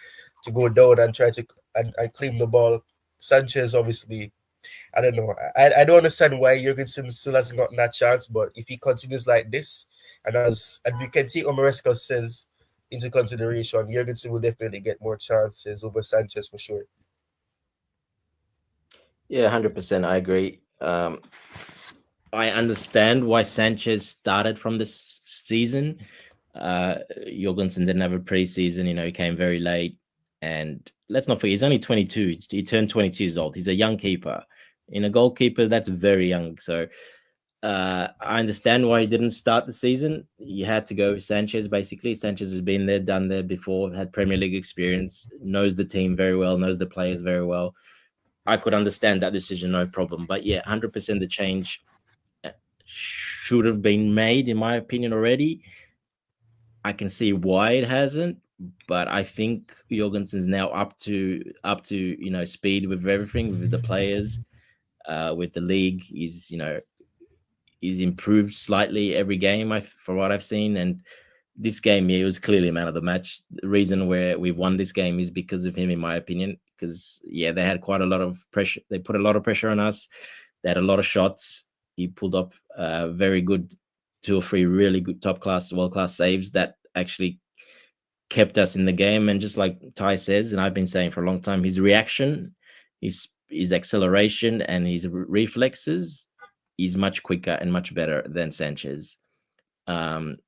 go down and try to and claim the ball. Sanchez, obviously, I don't know. I don't understand why Jorgensen still has not that chance. But if he continues like this, and we can take Maresca says into consideration, Jorgensen will definitely get more chances over Sanchez for sure. Yeah, 100%. I agree. I understand why Sanchez started from this season. Jorgensen didn't have a preseason. He came very late. And let's not forget, he's only 22. He turned 22 years old. He's a young keeper. In a goalkeeper, that's very young. So I understand why he didn't start the season. You had to go with Sanchez, basically. Sanchez has been there, done there before, had Premier League experience, knows the team very well, knows the players very well. I could understand that decision, no problem. But yeah, 100% the change should have been made, in my opinion, already. I can see why it hasn't, but I think Jorgensen's now up to speed with everything, with the players, with the league. He's improved slightly every game for what I've seen, and this game, yeah, it was clearly a man of the match. The reason where we've won this game is because of him, in my opinion. Because yeah, they had quite a lot of pressure. They put a lot of pressure on us. They had a lot of shots. He pulled up very good 2 or 3 really good top class, world class saves that actually kept us in the game. And just like Ty says, and I've been saying for a long time, his reaction, his acceleration, and his reflexes is much quicker and much better than Sanchez. And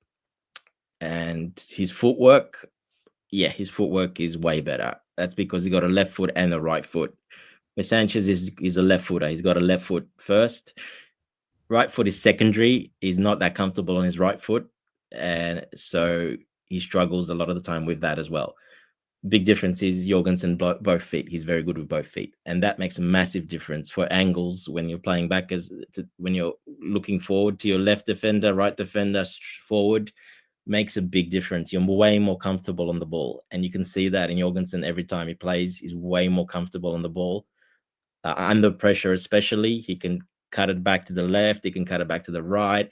his footwork, yeah, his footwork is way better. That's because he got a left foot and a right foot. But Sanchez is a left footer. He's got a left foot first. Right foot is secondary. He's not that comfortable on his right foot. And so he struggles a lot of the time with that as well. Big difference is Jorgensen both feet. He's very good with both feet, and that makes a massive difference for angles when you're playing back when you're looking forward to your left defender, right defender, forward makes a big difference. You're way more comfortable on the ball, and you can see that in Jorgensen every time he plays. He's way more comfortable on the ball under pressure, especially. He can cut it back to the left. He can cut it back to the right.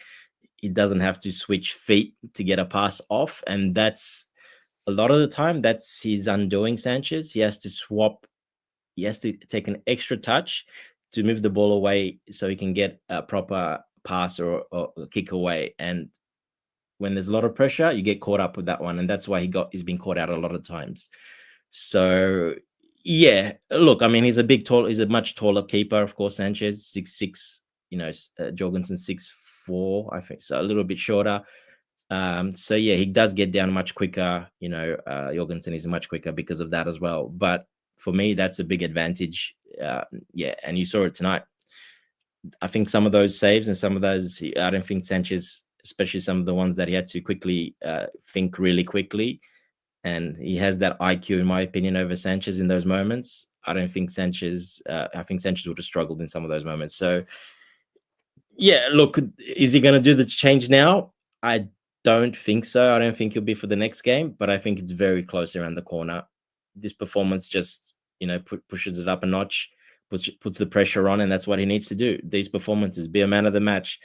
He doesn't have to switch feet to get a pass off, and that's a lot of the time that's his undoing. Sanchez, he has to swap, he has to take an extra touch to move the ball away so he can get a proper pass or kick away. And when there's a lot of pressure, you get caught up with that one, and that's why he's been caught out a lot of times. So yeah, look, I mean, he's a much taller keeper, of course. Sanchez 6'6", Jorgensen 6'4", I think, so a little bit shorter. So yeah, he does get down much quicker. Jorgensen is much quicker because of that as well. But for me, that's a big advantage. Yeah, and you saw it tonight. I think some of those saves and some of those, I don't think Sanchez, especially some of the ones that he had to quickly think really quickly, and he has that IQ, in my opinion, over Sanchez in those moments. I think Sanchez would have struggled in some of those moments. So yeah, look, is he going to do the change now? I don't think so. I don't think he'll be for the next game, but I think it's very close around the corner. This performance just, pushes it up a notch, puts the pressure on, and that's what he needs to do. These performances, be a man of the match.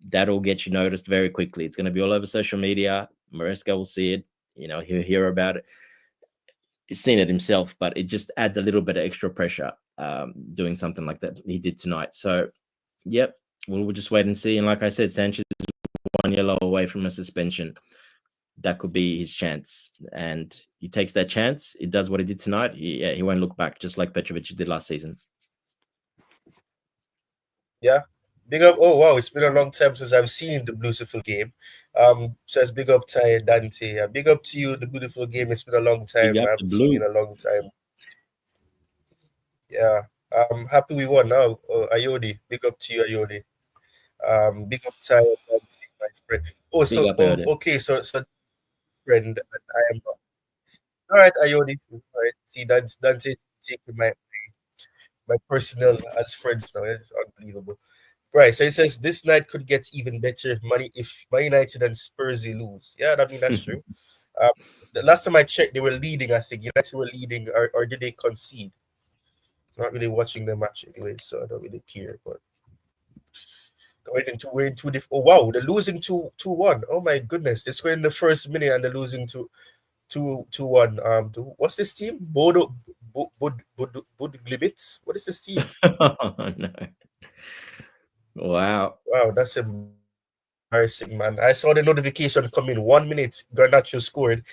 That'll get you noticed very quickly. It's going to be all over social media. Maresca will see it. He'll hear about it. He's seen it himself, but it just adds a little bit of extra pressure doing something like that he did tonight. So, yep, we'll just wait and see. And like I said, Sanchez is 1 yellow away from a suspension. That could be his chance. And he takes that chance. He does what he did tonight. He won't look back, just like Petrovic did last season. Yeah. Big up. Oh, wow. It's been a long time since I've seen the beautiful game. Says big up Ty Dante. Big up to you, the beautiful game. It's been a long Big time. up I the haven't seen you blue. in a long time. Yeah. Happy we won now. Ayodi. Big up to you, Ayodi. Big up Ty Dante, my friend. Big up, Erden. Okay. So friend, I am all right, Ayodi. All right. See, Dante taking my personal as friends now. It's unbelievable. Right. So it says this night could get even better if Man United and Spursy lose. Yeah, I mean that's true. Um, the last time I checked, they were leading. I think United were leading, or did they concede? It's not really watching the match anyway, so I don't really care. But we're in two different. Oh wow, they're losing 2-1. Oh my goodness, they're scoring in the first minute and they're losing 2-1. What's this team? Budglibit. What is this team? Oh, no. Wow. Wow, that's embarrassing, man. I saw the notification come in 1 minute. Garnacho scored,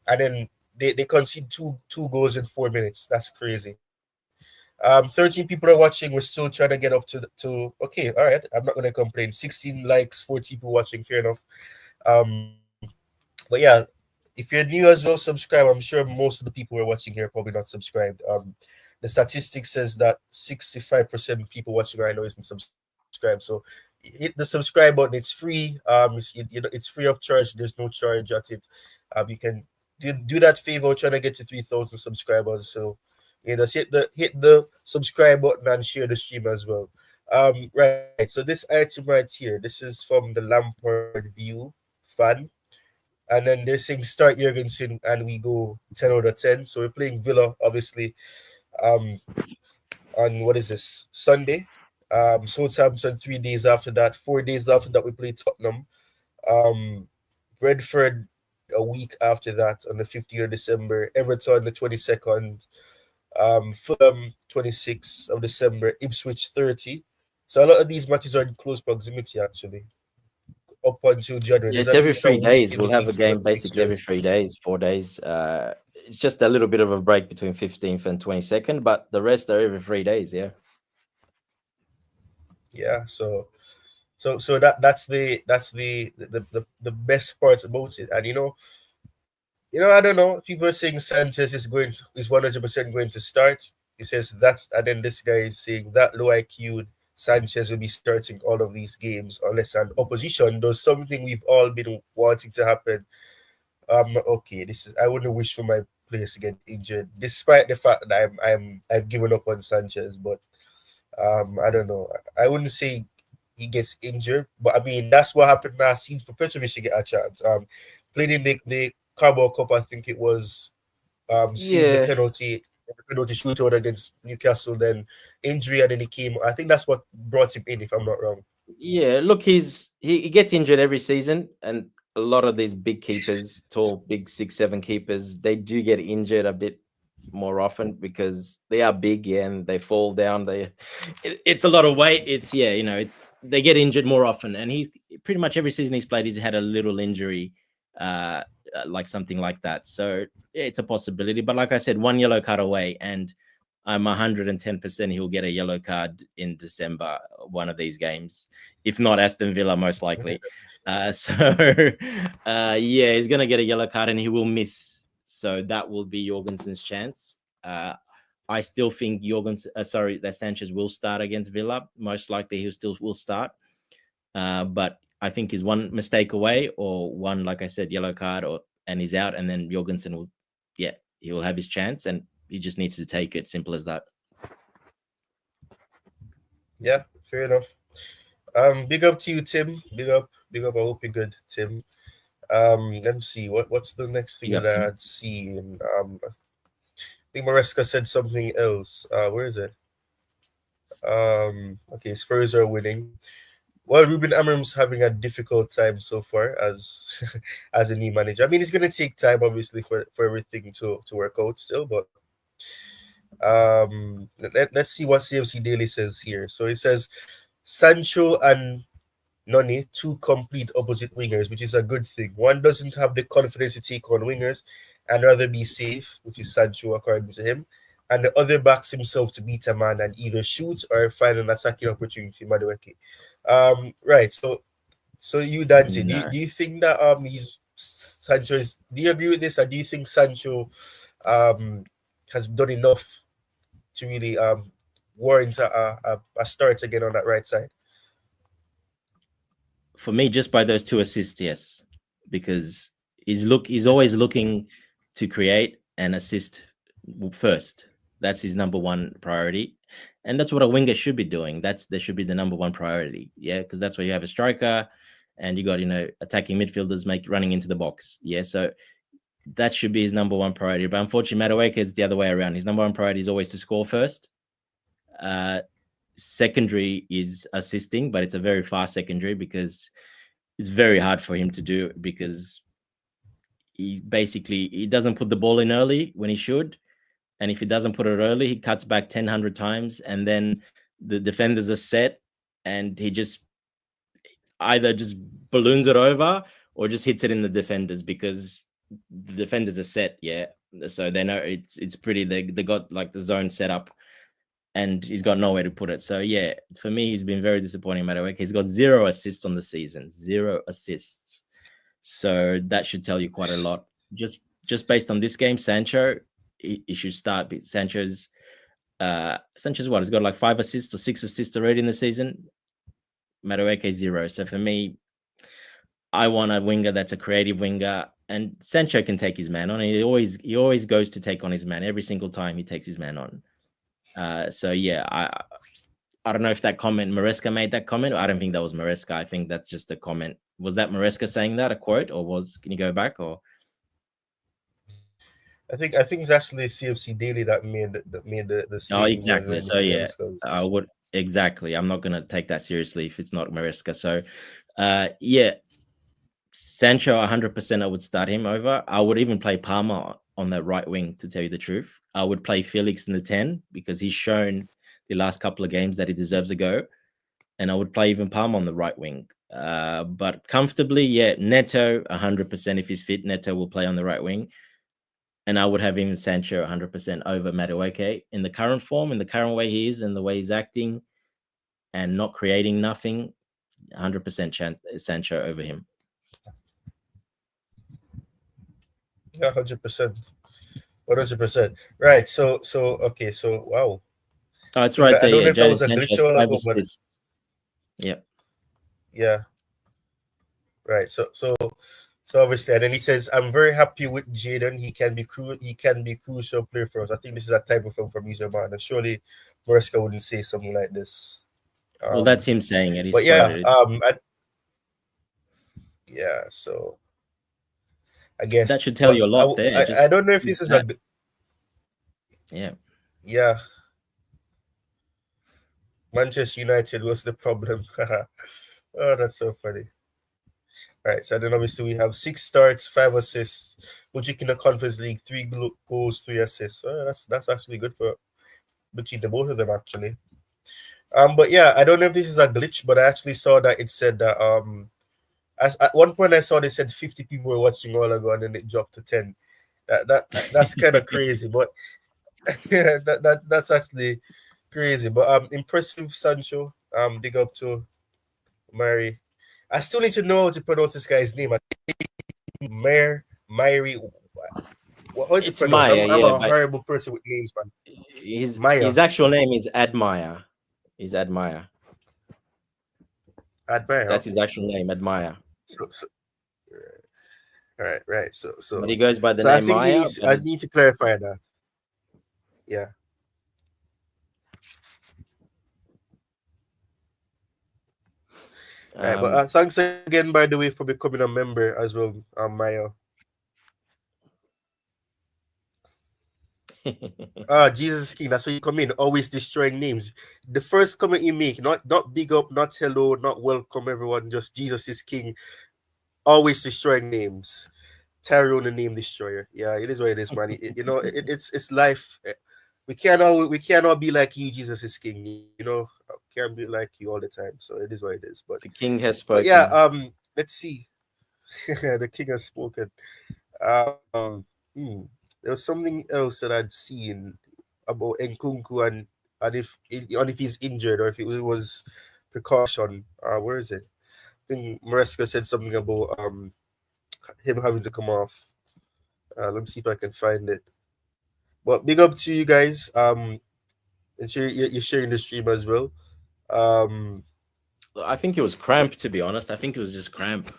and then they concede two goals in 4 minutes. That's crazy. 13 people are watching. We're still trying to get up to okay. All right, I'm not gonna complain. 16 likes, 40 people watching. Fair enough. But yeah, if you're new as well, subscribe. I'm sure most of the people who are watching here are probably not subscribed. The statistics says that 65% of people watching right now isn't subscribed. So hit the subscribe button. It's free. It's free of charge. There's no charge at it. You can do that favor trying to get to 3,000 subscribers. So just hit the subscribe button and share the stream as well. Right. So this item right here, this is from the Lampard View fan. And then they're saying start Jorgensen and we go 10 out of 10. So we're playing Villa, obviously, um, on what is this? Sunday. Southampton 3 days after that. 4 days after that, we play Tottenham. Um, Brentford a week after that on the 15th of December. Everton the 22nd. Fulham 26th of December. Ipswich 30. So a lot of these matches are in close proximity actually. Up until January. Yeah, There's it's at every least a three week days. in We'll have a between game basically every fixtures. 3 days, 4 days. It's just a little bit of a break between 15th and 22nd, but the rest are every 3 days. Yeah. Yeah, so that's the best part about it. And I don't know. People are saying Sanchez is 100% going to start. He says that's, and then this guy is saying that low IQ Sanchez will be starting all of these games unless an opposition does something we've all been wanting to happen. Okay, this is, I wouldn't wish for my players to get injured, despite the fact that I've given up on Sanchez, but I don't know. I wouldn't say he gets injured, but I mean that's what happened last season for Petrovic to get a chance. Played in the Carabao Cup, I think it was. Seeing Yeah, the penalty shootout against Newcastle, then injury, and then he came. I think that's what brought him in, if I'm not wrong. yeah. Look, he gets injured every season, and a lot of these big keepers, tall, big 6'7" keepers, they do get injured a bit more often because they are big, yeah, and they fall down. It's a lot of weight. It's yeah, they get injured more often, and he's pretty much every season he's played, he's had a little injury, like something like that. So yeah, it's a possibility. But like I said, one yellow card away, and I'm 110% he'll get a yellow card in December, one of these games. If not Aston Villa, most likely. So yeah, he's gonna get a yellow card and he will miss. So that will be Jorgensen's chance. I still think that Sanchez will start against Villa. Most likely he still will start. But I think he's one mistake away, or one, like I said, yellow card, and he's out, and then Jorgensen will, yeah, he will have his chance, and he just needs to take it. Simple as that. Yeah, fair enough. Big up to you, Tim. Big up, big up. I hope you're good, Tim. Let me see. What's the next thing Big that up to I him. had seen? I think Maresca said something else. Where is it? Okay, Spurs are winning. Well, Ruben Amorim's having a difficult time so far as as a new manager. I mean, it's gonna take time, obviously, for everything to work out still. But let's see what CFC Daily says here. So it says Sancho and Noni, two complete opposite wingers, which is a good thing. One doesn't have the confidence to take on wingers and rather be safe, which is Sancho, according to him. And the other backs himself to beat a man and either shoot or find an attacking opportunity, Madueke. Right. So you, Dante, No. do you think that he's Sancho is? Do you agree with this, or do you think Sancho has done enough to really warrant a start again on that right side? For me, just by those two assists, yes, because he's always looking to create and assist first. That's his number one priority, and that's what a winger should be doing. That should be the number one priority. Yeah, because that's where you have a striker, and you got attacking midfielders running into the box. Yeah, so that should be his number one priority. But unfortunately, Madueke is the other way around. His number one priority is always to score first. Secondary is assisting, but it's a very fast secondary because it's very hard for him to do, because he doesn't put the ball in early when he should, and if he doesn't put it early, he cuts back 10 times, and then the defenders are set, and he just either just balloons it over or just hits it in the defenders, because the defenders are set. Yeah, so they know it's pretty. They got like the zone set up, and he's got nowhere to put it. So yeah, for me, he's been very disappointing. Madueke, he's got 0 assists on the season, 0 assists. So that should tell you quite a lot. Just based on this game, Sancho, he should start. Sanchez what? He's got like 5 assists or 6 assists already in the season. Madueke 0. So for me, I want a winger that's a creative winger, and Sancho can take his man on. He always goes to take on his man every single time he takes his man on. So yeah, I don't know if that comment Maresca made that comment. I don't think that was Maresca. I think that's just a comment. Was that Maresca saying that, a quote, or can you go back? Or I think it's actually CFC Daily that made the oh, statement more than exactly. So anything yeah, else. I Because would exactly. I'm not gonna take that seriously if it's not Maresca. So, yeah, Sancho 100%. I would start him over. I would even play Palmer on the right wing. To tell you the truth, I would play Felix in the 10 because he's shown the last couple of games that he deserves a go, and I would play even Palmer on the right wing. But comfortably, yeah, Neto 100%. If he's fit, Neto will play on the right wing, and I would have even Sancho 100% over Madueke in the current form, in the current way he is, and the way he's acting and not creating nothing. 100% chance Sancho over him. yeah, 100%. 100%. Right. So okay. So wow. Oh, it's right I there. don't Yeah, know if that Jadon was a Sancho glitch has all five ago, but assists. Yeah. yeah. Right. So obviously, and then he says, "I'm very happy with Jadon. He can be crucial player for us." I think this is a type of thing from user man, and surely Maresca wouldn't say something like this. Well, that's Um, him saying it. He's but yeah, quoted. It's yeah. So I guess, that should tell but you a lot there. I Just don't know if is this is a that. Yeah. yeah. Manchester United was the problem. Oh, that's so funny. Right. So then obviously we have 6 starts, 5 assists. Mudryk in the Conference League, 3 goals, 3 assists. That's actually good for between the both of them actually. But yeah, I don't know if this is a glitch, but I actually saw that it said that at one point I saw they said 50 people were watching all ago and then it dropped to 10. That's kind of crazy, but yeah, that's actually crazy. But impressive Sancho. Big up to Mary. I still need to know how to pronounce this guy's name. I think Myri. How is it It's pronounced? Maya. I'm Yeah, a but horrible person with names, man. his Maya. actual name is Admire. He's Admire. Admire. That's his Okay. actual name, Admire. So right. But he goes by the So I name think he Maya. needs. But I his need to clarify that. Yeah. Right. But um, thanks again, by the way, for becoming a member as well, Maya. Jesus King. That's where you come in. Always destroying names. The first comment you make, not big up, not hello, not welcome everyone. Just Jesus is King. Always destroying names. Tyrone the name destroyer. Yeah, it is what it is, man. It's life. We cannot be like you. Jesus is King. Can't be like you all the time. So it is what it is. the king has But yeah. spoken. Let's see. The King has spoken. Um. hmm, There was something else that I'd seen about Nkunku and if he's injured or if it was precaution. Where is it? I think Maresca said something about him having to come off. Let me see if I can find it. But big up to you guys. And you're sharing the stream as well. Um, I think it was cramp, to be honest. I think it was just cramp.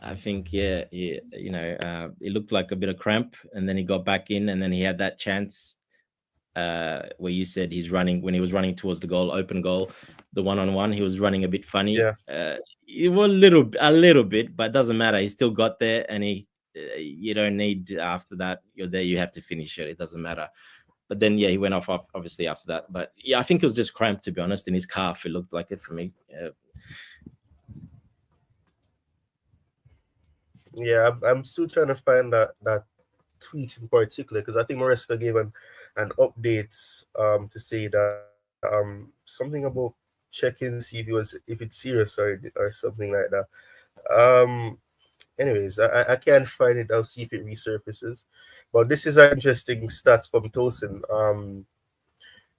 I think, yeah, it looked like a bit of cramp, and then he got back in, and then he had that chance where you said he's running when he was running towards the goal, open goal, the 1-on-1. He was running a bit funny. yeah, It was a little bit, but it doesn't matter. He still got there, and you don't need after that. You're there. You have to finish it. It doesn't matter. But then, yeah, he went off obviously after that. But yeah, I think it was just cramped, to be honest, in his calf. It looked like it for me. yeah. I'm still trying to find that tweet in particular because I think Maresca gave an update to say that something about checking to see if it's serious or something like that. Um, Anyways, I can't find it. I'll see if it resurfaces. But this is an interesting stat from Tosin.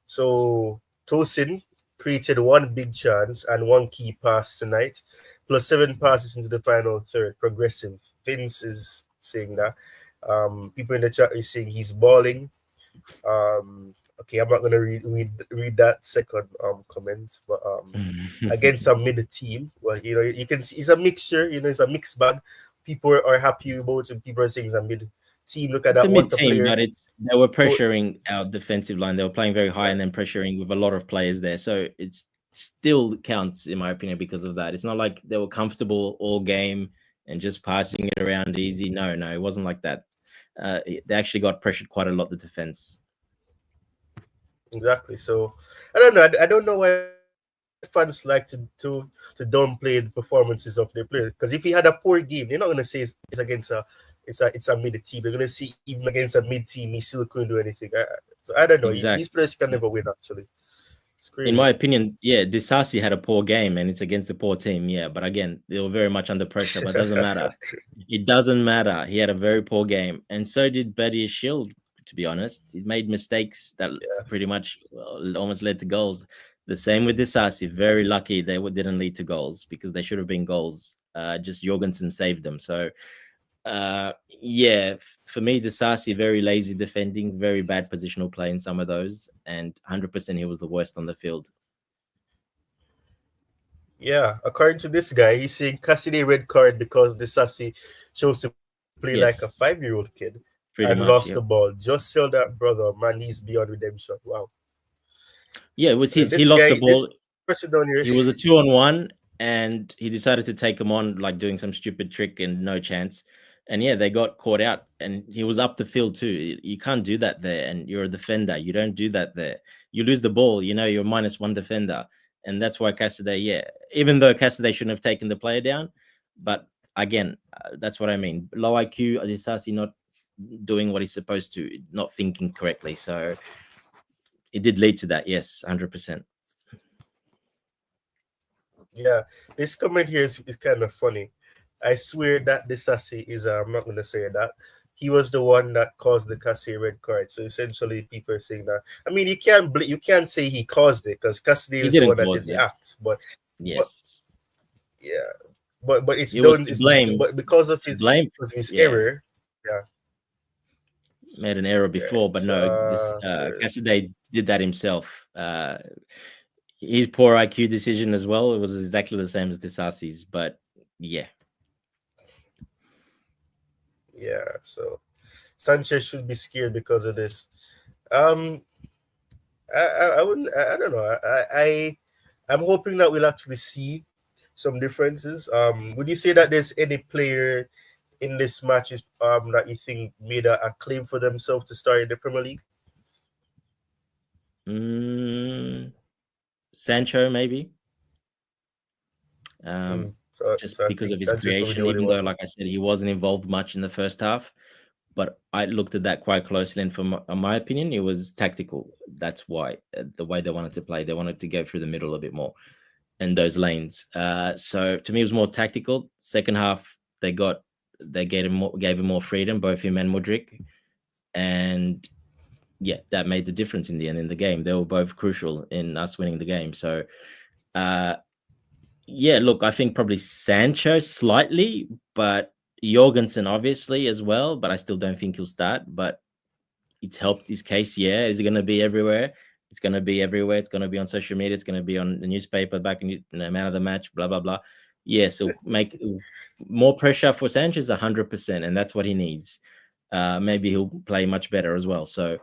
So Tosin created one big chance and one key pass tonight, plus 7 passes into the final third. Progressive. Vince is saying that. People in the chat is saying he's balling. Okay, I'm not gonna read that second comment, but against a mid team, well, you can see it's a mixture. It's a mixed bag. People are happy about it. People are saying it's a mid team. Look at It's a that mid water team, player. but they were Oh, pressuring our defensive line. They were playing very high and then pressuring with a lot of players there. So it's still counts in my opinion because of that. It's not like they were comfortable all game and just passing it around easy. No, it wasn't like that. They actually got pressured quite a lot, the defense. exactly. So I don't know. I don't know why fans like to downplay the performances of their players. Because if he had a poor game, they're not gonna say it's against a mid team. They're gonna see even against a mid team, he still couldn't do anything. So I don't know. These Exactly. players can never win. Actually, it's In crazy. my opinion, yeah, Disasi had a poor game and it's against a poor team. Yeah, but again, they were very much under pressure, but it doesn't matter. It doesn't matter. He had a very poor game, and so did Betty Shield. To be honest, he made mistakes that Yeah. pretty much almost led to goals. The same with Disasi. Very lucky they didn't lead to goals because they should have been goals. Just Jorgensen saved them. So Yeah, for me, Disasi, very lazy defending, very bad positional play in some of those, and 100% he was the worst on the field. Yeah, according to this guy, he's saying Cassidy red card because the Sassy chose to play like a Yes, 5-year-old kid and pretty lost the much. Yeah, ball. Just sell that brother, man. He's beyond redemption. Wow. yeah. It was And his. He this lost the guy, this ball. person down here, He was a 2-on-1, and he decided to take him on, like doing some stupid trick and no chance. And yeah, they got caught out, and he was up the field too. You can't do that there, and you're a defender. You don't do that there. You lose the ball, you're -1 defender, and that's why Cassidy. Yeah, even though Cassidy shouldn't have taken the player down, but again, that's what I mean. Low IQ, Adisasi not doing what he's supposed to, not thinking correctly. So it did lead to that. Yes, 100%. yeah, this comment here is kind of funny. I swear that the Sassy is, I'm not going to say that. He was the one that caused the Cassidy red card. So essentially, people are saying that. I mean, you can't say he caused it because Cassidy He is the didn't one that cause did the it. act. But Yes. yeah, but it's He was done. to It's blame. but because of To blame. his Yeah, error. Yeah, made an error yeah. before, but So no, this Cassidy did that himself. His poor IQ decision as well. It was exactly the same as Disasi's, but yeah. yeah. So Sanchez should be scared because of this. Um, I wouldn't. I don't know. I'm hoping that we'll actually see some differences. Would you say that there's any player in this match is that you think made a claim for themselves to start in the Premier League? Mm, Sancho maybe. So Just I because of think his Sanchez probably the creation, only even though, one. like I said, he wasn't involved much in the first half. But I looked at that quite closely, and from my opinion, it was tactical. That's why the way they wanted to play, they wanted to go through the middle a bit more in those lanes. So to me, it was more tactical. Second half, they gave him more freedom, both him and Mudryk, and yeah, that made the difference in the end in the game. They were both crucial in us winning the game. So uh, yeah, look, I think probably Sancho slightly, but Jorgensen obviously as well. But I still don't think he'll start. But it's helped his case. Yeah, is it going to be everywhere? It's going to be everywhere. It's going to be on social media. It's going to be on the newspaper back in the man of the match. Blah blah blah. Yeah, so make more pressure for Sanchez 100%, and that's what he needs. Maybe he'll play much better as well. So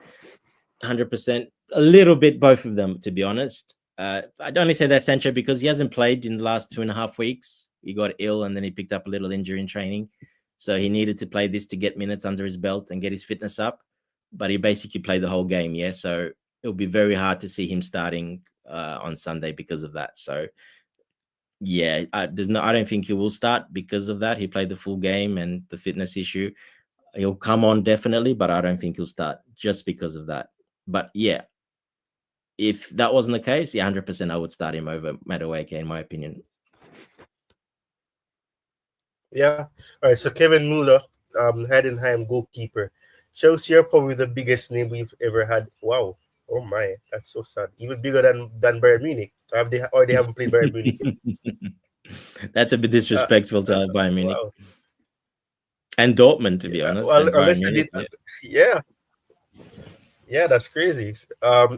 100%, a little bit both of them, to be honest. I'd only say that Sancho because he hasn't played in the last 2.5 weeks. He got ill and then he picked up a little injury in training. So he needed to play this to get minutes under his belt and get his fitness up. But he basically played the whole game, yeah. So it'll be very hard to see him starting on Sunday because of that. So yeah, I don't think he will start because of that. He played the full game and the fitness issue. He'll come on definitely, but I don't think he'll start just because of that. But yeah, if that wasn't the case, yeah, 100% I would start him over Madueke, in my opinion. Yeah. All right. So Kevin Muller, Heidenheim goalkeeper. Chelsea are probably the biggest name we've ever had. Wow. Oh my, that's so sad. Even bigger than Bayern Munich. They haven't played Bayern Munich yet. That's a bit disrespectful to Bayern Munich Wow. and Dortmund, to be Yeah. honest, Well, and Bayern unless they Munich. did. Yeah. Yeah. Yeah, that's crazy.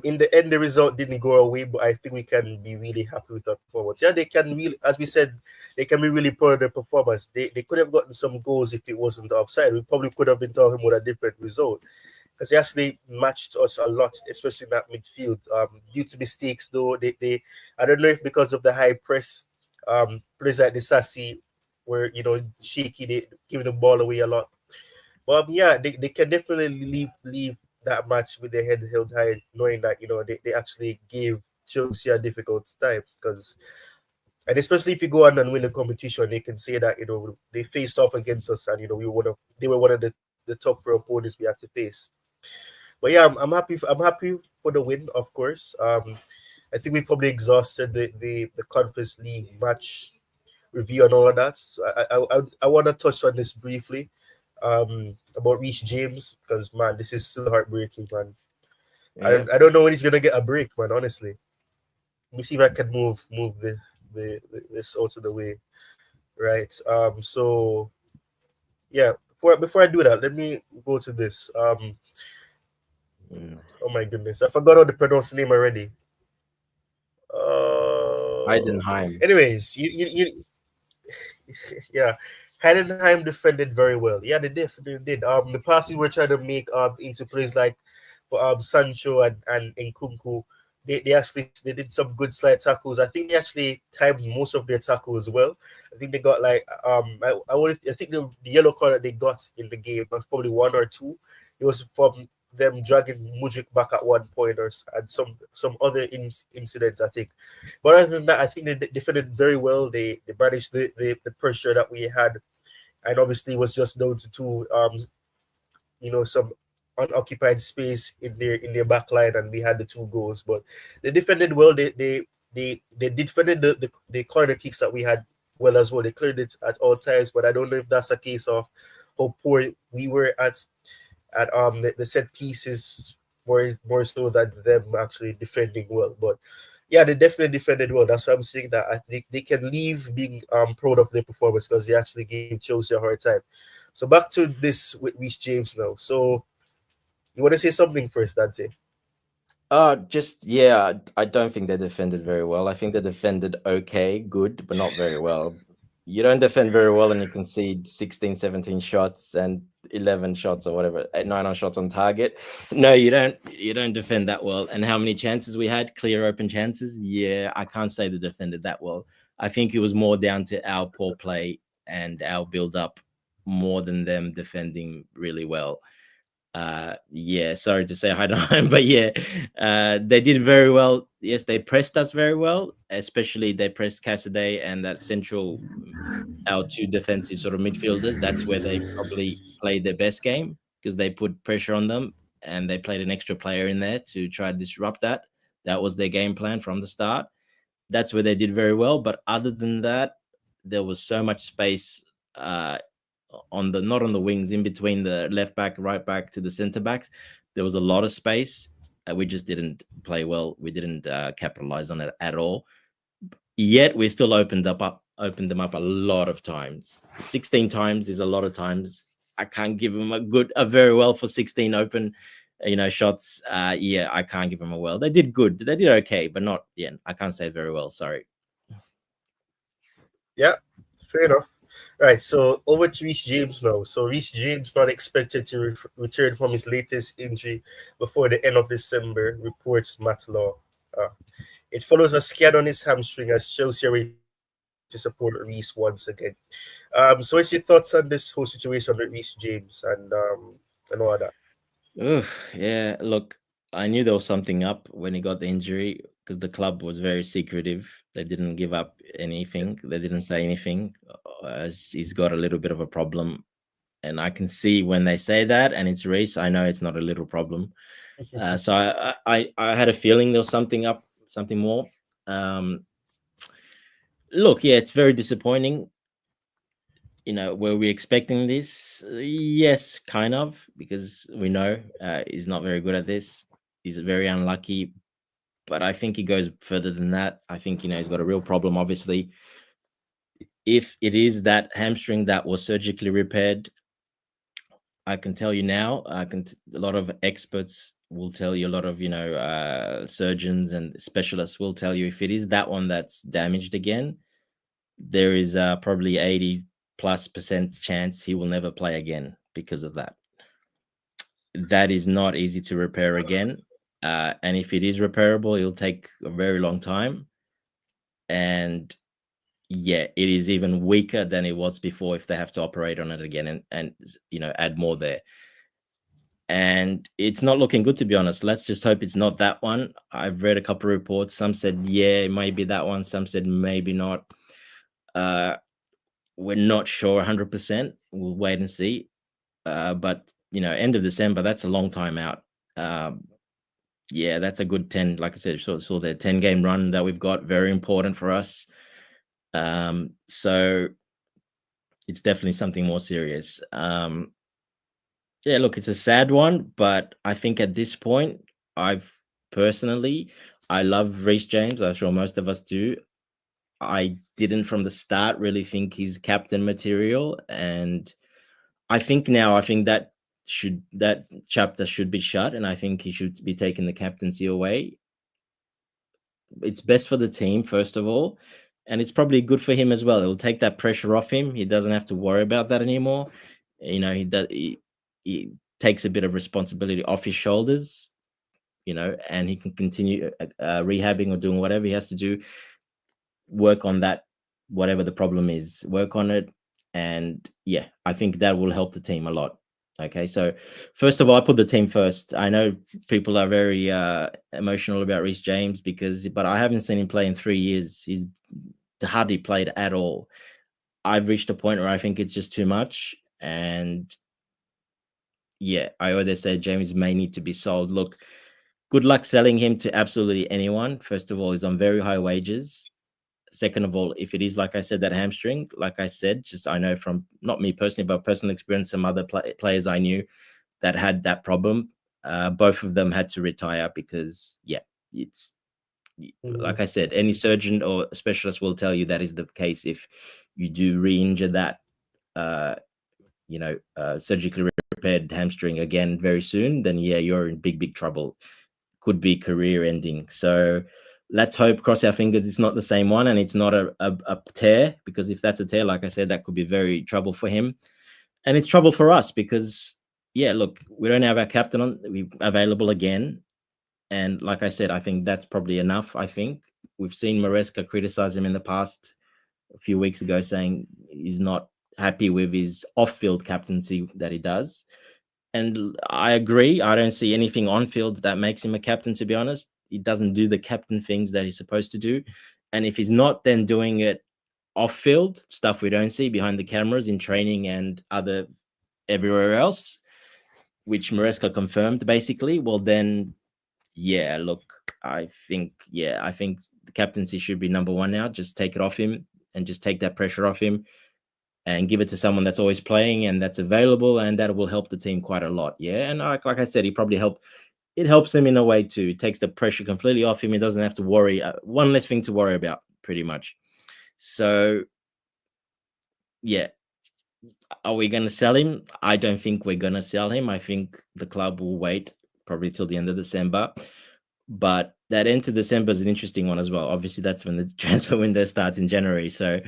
In the end, the result didn't go away, but I think we can be really happy with our performance. Yeah, they can really, as we said, they can be really proud of their performance. They could have gotten some goals if it wasn't the offside. We probably could have been talking about a different result because they actually matched us a lot, especially in that midfield. Due to mistakes, though, they I don't know if because of the high press, players like the Sassy were shaky, they giving the ball away a lot. Well, yeah, they can definitely leave that match with their head held high, knowing that they actually gave Chelsea a difficult time because, and especially if you go on and win the competition, they can say that they faced off against us and they were one of the top 4 opponents we had to face. But yeah, I'm happy. I'm happy for the win, of course. I think we probably exhausted the Conference League match review and all of that. So I want to touch on this briefly about Reece James because man, this is still heartbreaking, man. Yeah. I don't know when he's gonna get a break, man. Honestly, let me see if I can move this out of the way, right? So yeah, before I do that, let me go to this. Mm. Oh my goodness, I forgot how to pronounce the name already. Heidenheim. Anyways, yeah, Heidenheim defended very well. Yeah, they definitely did. The passes were trying to make into plays like for Sancho and Nkunku. They actually they did some good slide tackles. I think they actually timed most of their tackles well. I think they got like I think the yellow card that they got in the game was probably one or two. It was from them dragging Mudryk back at one point and some other incidents I think. But other than that, I think they defended very well. They managed the pressure that we had, and obviously it was just down to two some unoccupied space in their back line, and we had the two goals. But they defended well. They defended the corner kicks that we had well as well. They cleared it at all times, but I don't know if that's a case of how poor we were at the set pieces more so than them actually defending well. But yeah, they definitely defended well. That's why I'm saying that I think they can leave being proud of their performance because they actually gave Chelsea a hard time. So back to this with Reece James now. So you want to say something first, Dante? Just yeah, I don't think they defended very well. I think they defended okay, good, but not very well. You don't defend very well and you concede 16, 17 shots and 11 shots or whatever, 9 shots on target. No, you don't defend that well. And how many chances we had, clear open chances? Yeah, I can't say they defended that well. I think it was more down to our poor play and our build up more than them defending really well. Yeah, sorry to say hi to home, but yeah, they did very well. Yes, they pressed us very well, especially they pressed Cassidy and that central, our two defensive sort of midfielders. That's where they probably played their best game because they put pressure on them and they played an extra player in there to try to disrupt that. That was their game plan from the start. That's where they did very well. But other than that, there was so much space uh, on the not on the wings, in between the left back, right back to the center backs. There was a lot of space. We just didn't play well. We didn't capitalize on it at all. Yet we still opened them up a lot of times. 16 times is a lot of times. I can't give them a very well for 16 open, shots. Yeah, I can't give them a well. They did good. They did okay, but not. Yeah, I can't say very well. Sorry. Yeah, fair enough. Right, so over to Reece James now. So Reece James not expected to return from his latest injury before the end of December, reports Matt Law. Uh, it follows a scan on his hamstring as Chelsea are ready to support Reece once again. So what's your thoughts on this whole situation with Reece James and all that? Yeah. Look, I knew there was something up when he got the injury because the club was very secretive. They didn't give up anything. They didn't say anything. As he's got a little bit of a problem, and I can see when they say that, and it's Reece. I know it's not a little problem. So I had a feeling there was something up, something more. Um, Look, yeah, it's very disappointing. Were we expecting this? Yes, kind of, because we know he's not very good at this. He's very unlucky, but I think he goes further than that. I think he's got a real problem. Obviously, if it is that hamstring that was surgically repaired, I can tell you now. A lot of experts will tell you. A lot of surgeons and specialists will tell you if it is that one that's damaged again, there is probably 80+% chance he will never play again because of that. That is not easy to repair again. And if it is repairable, it'll take a very long time. And yeah, it is even weaker than it was before if they have to operate on it again and add more there. And it's not looking good, to be honest. Let's just hope it's not that one. I've read a couple of reports. Some said, yeah, it might be that one. Some said maybe not. We're not sure 100%. We'll wait and see. But end of December, that's a long time out. Yeah, that's a good 10. Like I said, so the 10-game run that we've got, very important for us. So it's definitely something more serious. Yeah, look, it's a sad one, but I think at this point, I love Reece James. I'm sure most of us do. I didn't from the start really think he's captain material, and I think that chapter should be shut, and I think he should be taking the captaincy away. It's best for the team, first of all, and it's probably good for him as well. It'll take that pressure off him. He doesn't have to worry about that anymore. He does. He takes a bit of responsibility off his shoulders. And he can continue rehabbing or doing whatever he has to do. Work on that, whatever the problem is. Work on it, and yeah, I think that will help the team a lot. Okay, so first of all, I put the team first. I know people are very emotional about Reece James but I haven't seen him play in 3 years. He's hardly played at all. I've reached a point where I think it's just too much. And yeah, I always say James may need to be sold. Look, good luck selling him to absolutely anyone. First of all, he's on very high wages. Second of all, if it is, like I said, that hamstring, like I said, just I know from not me personally, but personal experience, some other players I knew that had that problem. Both of them had to retire because, yeah, it's like I said, any surgeon or specialist will tell you that is the case. If you do re-injure that, surgically repaired hamstring again very soon, then yeah, you're in big trouble. Could be career ending. So let's hope, cross our fingers, it's not the same one and it's not a tear, because if that's a tear, like I said, that could be very trouble for him. And it's trouble for us because, yeah, look, we don't have our captain available again. And like I said, I think that's probably enough. I think we've seen Maresca criticize him in the past a few weeks ago, saying he's not happy with his off-field captaincy that he does. And I agree. I don't see anything on field that makes him a captain, to be honest. He doesn't do the captain things that he's supposed to do. And if he's not then doing it off field, stuff we don't see behind the cameras in training and everywhere else, which Maresca confirmed basically, well then, yeah, look, I think the captaincy should be number one now. Just take it off him and just take that pressure off him and give it to someone that's always playing and that's available, and that will help the team quite a lot. Yeah, and like I said, it helps him in a way too. It takes the pressure completely off him. He doesn't have to worry. One less thing to worry about, pretty much. So, yeah, are we going to sell him? I don't think we're going to sell him. I think the club will wait probably till the end of December. But that end of December is an interesting one as well. Obviously, that's when the transfer window starts in January. So,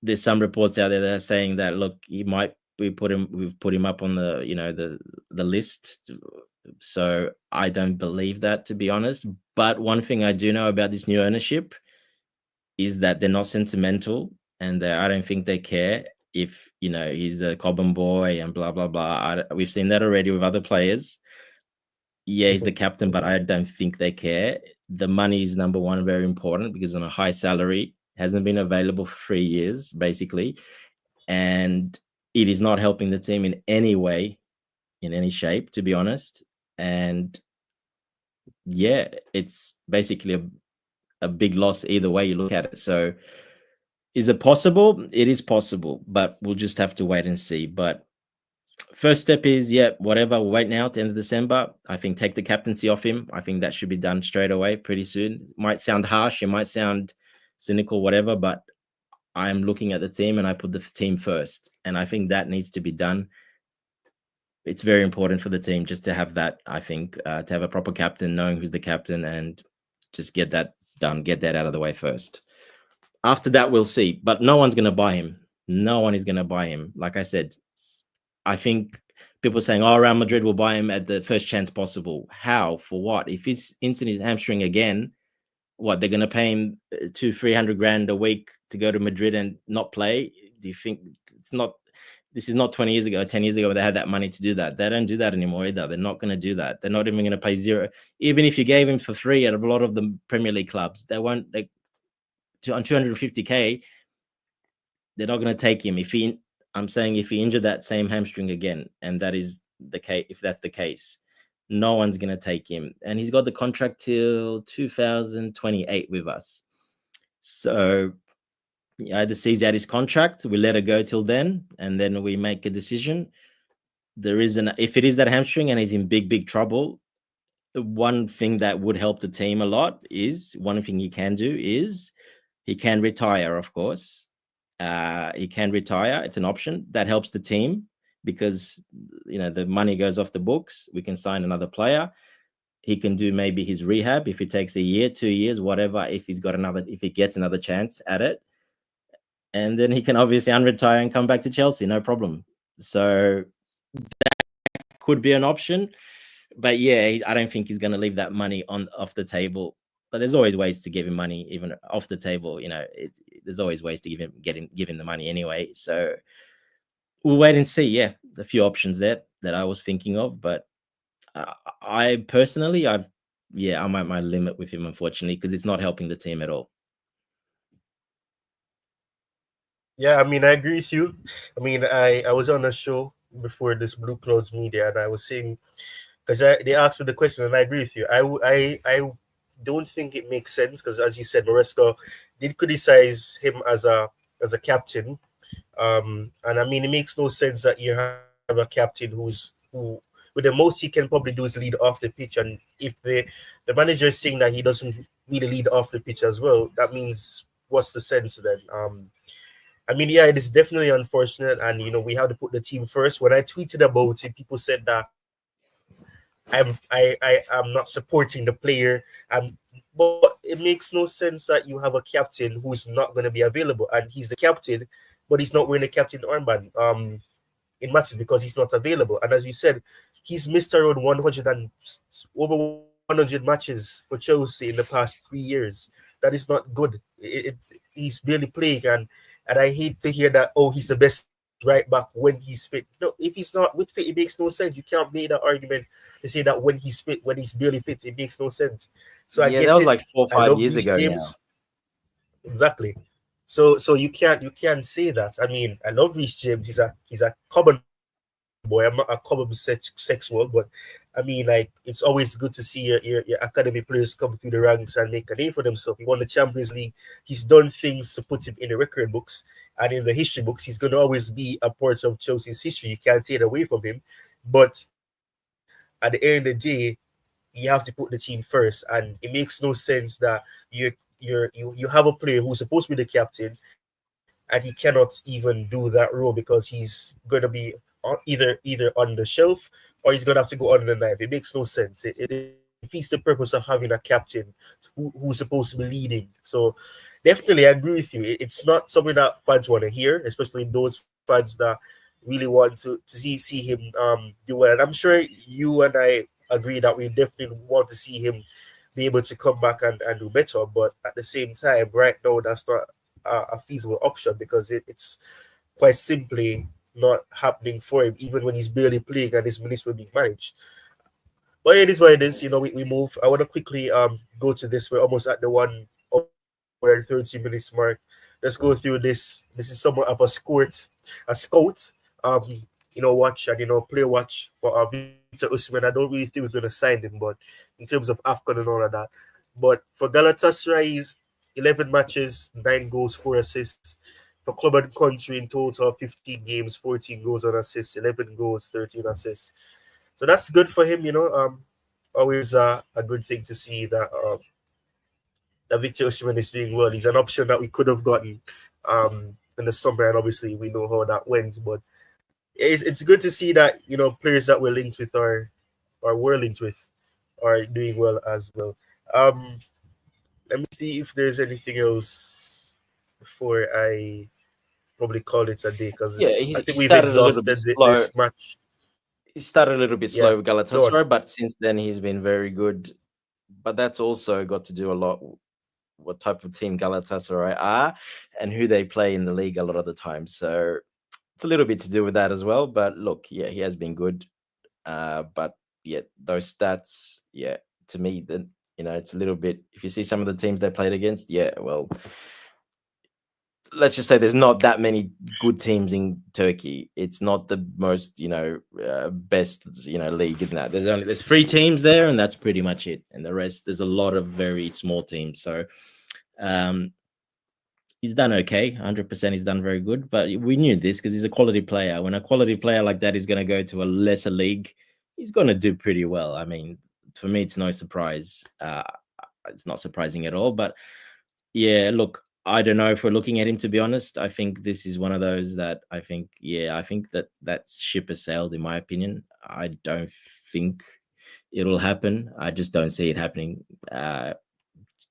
there's some reports out there that are saying that, look, we've put him up on the list. So I don't believe that, to be honest. But one thing I do know about this new ownership is that they're not sentimental, and I don't think they care if he's a Cobham boy and blah blah blah. We've seen that already with other players. Yeah, he's the captain, but I don't think they care. The money is number one, very important, because on a high salary, hasn't been available for 3 years, basically. And it is not helping the team in any way, in any shape, to be honest. And yeah, it's basically a big loss either way you look at it. So is it possible? It is possible, but we'll just have to wait and see. But first step is, yeah, whatever, we'll wait now at the end of December. I think take the captaincy off him. I think that should be done straight away, pretty soon. It might sound harsh, it might sound cynical, whatever, but I'm looking at the team and I put the team first. And I think that needs to be done. It's very important for the team just to have that, I think, to have a proper captain, knowing who's the captain, and just get that done, get that out of the way first. After that, we'll see. But no one's going to buy him. No one is going to buy him. Like I said, I think people are saying, oh, Real Madrid will buy him at the first chance possible. How? For what? If he's injured his hamstring again, what, they're going to pay him 200-300 grand a week to go to Madrid and not play? Do you think this is not 20 years ago, 10 years ago, they had that money to do that? They don't do that anymore either. They're not going to do that. They're not even going to pay zero. Even if you gave him for free at a lot of the Premier League clubs, they won't. On 250k, they're not going to take him. If he injured that same hamstring again, and that is the case, if that's the case, no one's going to take him. And he's got the contract till 2028 with us. So he either sees out his contract, we let it go till then, and then we make a decision. If it is that hamstring and he's in big trouble, one thing that would help the team a lot is, one thing he can do is he can retire, of course. He can retire. It's an option that helps the team because the money goes off the books. We can sign another player. He can do maybe his rehab if it takes a year, 2 years, whatever. If he gets another chance at it, and then he can obviously unretire and come back to Chelsea, no problem. So could be an option, but yeah, I don't think he's going to leave that money off the table. But there's always ways to give him money, even off the table. There's always ways to give him the money anyway. So we'll wait and see. Yeah, a few options there that I was thinking of, but I personally, I'm at my limit with him, unfortunately, because it's not helping the team at all. Yeah, I mean, I agree with you. I mean, I was on a show before this Blue Clouds Media, and I was saying, because they asked me the question, and I agree with you. I don't think it makes sense because, as you said, Maresca did criticize him as a captain, and I mean, it makes no sense that you have a captain who with the most he can probably do is lead off the pitch, and if the manager is saying that he doesn't really lead off the pitch as well, that means what's the sense then? I mean, yeah, it is definitely unfortunate, and we have to put the team first. When I tweeted about it, people said that I'm not supporting the player, but it makes no sense that you have a captain who's not going to be available, and he's the captain, but he's not wearing a captain armband in matches because he's not available. And as you said, he's missed around 100 and over 100 matches for Chelsea in the past 3 years. That is not good. He's barely playing, and I hate to hear that. Oh, he's the best right back when he's fit. No, if he's not with fit, it makes no sense. You can't make that argument to say that when he's fit, when he's barely fit, it makes no sense. So I Yeah, get that was it. like four or I five love years Reece ago now. James. Exactly. So you can't say that. I mean, I love Reece James. He's a common boy. I'm not a common sexual, but I mean, like, it's always good to see your academy players come through the ranks and make a name for themselves. He won the Champions League. He's done things to put him in the record books and in the history books. He's going to always be a part of Chelsea's history. You can't take it away from him. But at the end of the day, you have to put the team first, and it makes no sense that you have a player who's supposed to be the captain and he cannot even do that role because he's going to be either on the shelf or he's going to have to go under the knife. It makes no sense. It defeats the purpose of having a captain who's supposed to be leading. So definitely, I agree with you. It's not something that fans want to hear, especially those fans that really want to see him do well. And I'm sure you and I agree that we definitely want to see him be able to come back and do better. But at the same time, right now, that's not a feasible option because it's quite simply not happening for him, even when he's barely playing and his minutes were being managed. But it is what it is. We move. I want to quickly go to this. We're almost at the 1 hour and 30 minutes mark. Let's go through this. This is somewhat of a scout. Um, watch and player watch for Victor Osimhen. I don't really think we're gonna sign him, but in terms of AFCON and all of that. But for Galatasaray, he's 11 matches, 9 goals, 4 assists. For club and country in total, 15 games, 14 goals and assists, 11 goals, 13 assists. So that's good for him. Always a good thing to see that Victor Osimhen is doing well. He's an option that we could have gotten in the summer, and obviously we know how that went. But it's good to see that players that we're linked with or were linked with are doing well as well. Um, Let me see if there's anything else before I probably call it a day because Yeah, I he think we've started a little bit exhausted slow. this match. He started a little bit Yeah, slow with go on. Galatasaray, but since then he's been very good. But that's also got to do a lot what type of team Galatasaray are and who they play in the league a lot of the time. So it's a little bit to do with that as well. But look, yeah, he has been good. But yeah, those stats, yeah, to me, then it's a little bit. If you see some of the teams they played against, yeah, well, let's just say there's not that many good teams in Turkey. It's not the most, best, league in that. There's 3 teams there, and that's pretty much it. And the rest, there's a lot of very small teams. So, um, he's done okay. 100%, he's done very good. But we knew this because he's a quality player. When a quality player like that is going to go to a lesser league, he's going to do pretty well. I mean, for me, it's no surprise. It's not surprising at all. But yeah, look, I don't know if we're looking at him, to be honest. I think this is one of those that I think, I think that ship has sailed, in my opinion. I don't think it'll happen. I just don't see it happening,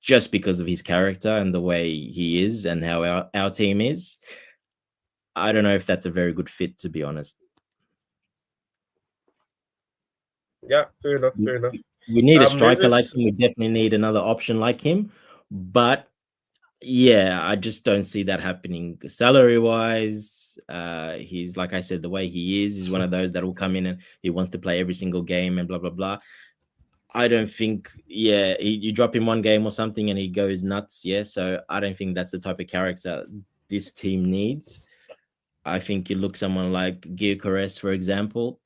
just because of his character and the way he is and how our team is. I don't know if that's a very good fit, to be honest. Yeah, fair enough, We fair enough. we need a There's striker like this. him. We definitely need another option like him. But yeah, I just don't see that happening salary wise. He's, like I said, the way he is one of those that will come in and he wants to play every single game and blah blah blah. I don't think, you drop him one game or something and he goes nuts. Yeah, so I don't think that's the type of character this team needs. I think you look someone like Gyökeres, for example.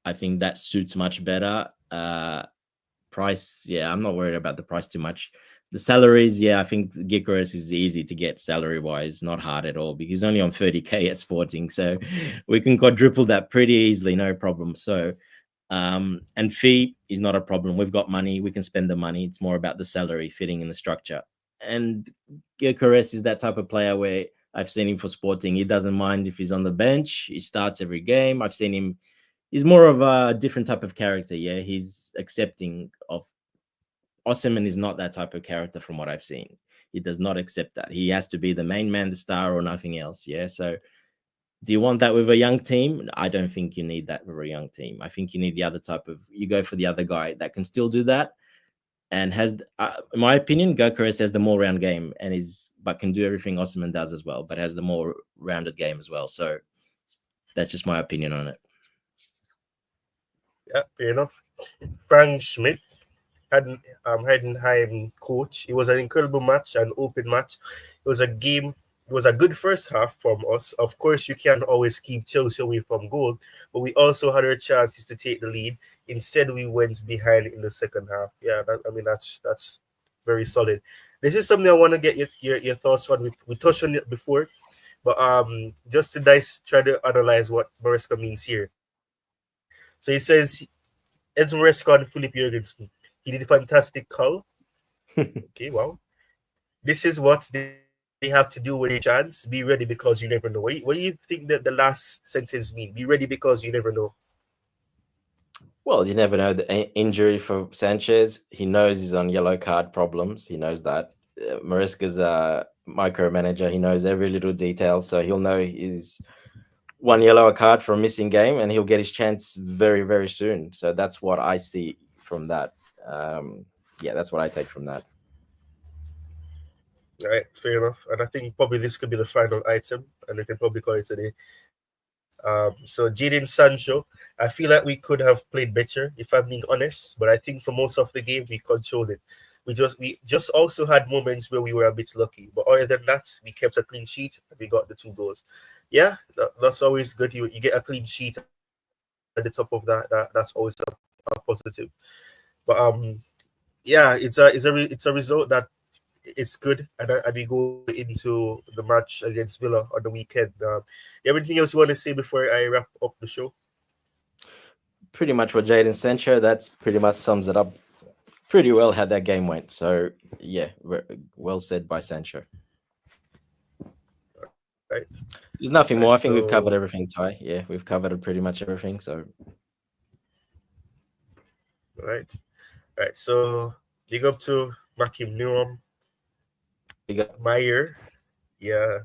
I think that suits much better. Price, I'm not worried about the price too much. The salaries, I think Gyökeres is easy to get salary wise, not hard at all, because he's only on 30k at Sporting, so we can quadruple that pretty easily, no problem. So, and fee is not a problem. We've got money, we can spend the money. It's more about the salary fitting in the structure. And Gyökeres is that type of player where I've seen him for Sporting. He doesn't mind if he's on the bench. He starts every game. I've seen him. He's more of a different type of character. Yeah, he's accepting of. Osimhen is not that type of character from what I've seen. He does not accept that. He has to be the main man, the star, or nothing else. Yeah. So, do you want that with a young team? I don't think you need that with a young team. I think you need the other type of. You go for the other guy that can still do that, and has, in my opinion, Gyökeres has the more round game and but can do everything Osimhen does as well, but has the more rounded game as well. So that's just my opinion on it. Yeah, fair enough. Frank Schmidt, Heidenheim coach. It was an incredible match, an open match. It was a game. It was a good first half from us. Of course, you can't always keep Chelsea away from goal, but we also had our chances to take the lead. Instead, we went behind in the second half. Yeah, that's very solid. This is something I want to get your thoughts on. We touched on it before, but just to try to analyze what Maresca means here. So he says Enzo Maresca and Philip Jorgensen. He did a fantastic call. Okay, wow. This is what they have to do when they get a chance. Be ready because you never know. What do you think that the last sentence mean? Be ready because you never know. Well, you never know. The injury for Sanchez, he knows he's on yellow card problems. He knows that. Maresca's a micromanager. He knows every little detail, so he'll know he's one yellow card for a missing game, and he'll get his chance very, very soon. So that's what I see from that. That's what I take from that. All right, fair enough. And I think probably this could be the final item, and we can probably call it today. So Jadon Sancho, I feel like we could have played better, if I'm being honest. But I think for most of the game we controlled it. We just also had moments where we were a bit lucky. But other than that, we kept a clean sheet and we got the 2 goals. Yeah, that's always good. You get a clean sheet at the top of that's always a positive. But it's a result that it's good, and we go into the match against Villa on the weekend. You have anything else you want to say before I wrap up the show? Pretty much what Jadon Sancho, that's pretty much sums it up pretty well how that game went. So, well said by Sancho. Right. There's nothing more. I think we've So covered everything, Ty. Yeah, we've covered pretty much everything. So, right. So big up to Makim Nuam, we got Meyer. Yeah.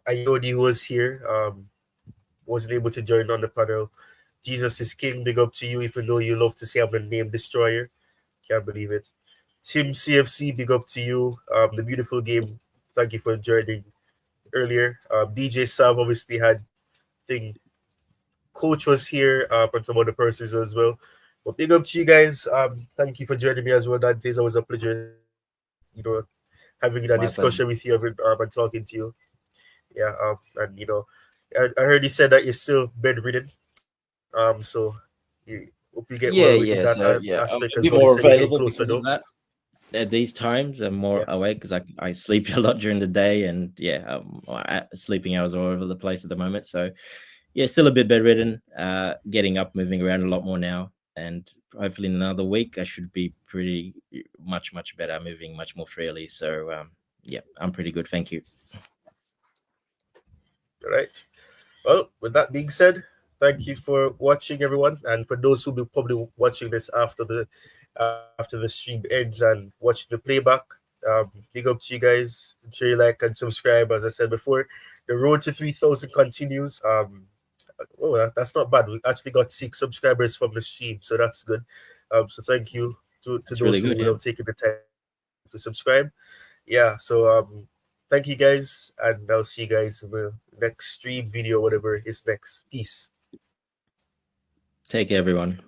Ayodi was here. Wasn't able to join on the panel. Jesus is King. Big up to you, even though you love to say I'm the name destroyer. Can't believe it. Team CFC, big up to you. The beautiful game. Thank you for joining earlier. DJ Sav obviously had thing. Coach was here, and some other persons as well. But big up to you guys. Thank you for joining me as well. That is always a pleasure, having a my pleasure. discussion with you and talking to you. Yeah, and I heard you said that you're still bedridden. So hope you get well in that So aspect I'm as a well. bit You more said you're getting available closer because of though. that. At these times, I'm more Yeah. awake because I sleep a lot during the day, and sleeping hours are all over the place at the moment. So, still a bit bedridden. Getting up, moving around a lot more now. and hopefully in another week I should be pretty much better, moving much more freely. So yeah, I'm pretty good, thank you. All right. Well, with that being said, thank you for watching, everyone, and for those who will be probably watching this after the stream ends and watching the playback. Big up to you guys. Ensure you like and subscribe. As I said before, the road to 3,000 continues. That's not bad. We actually got 6 subscribers from the stream, so that's good. So thank you to It's those really who good, will yeah. have taken the time to subscribe. Yeah, so thank you guys, and I'll see you guys in the next stream video, whatever is next. Peace. Take care, everyone.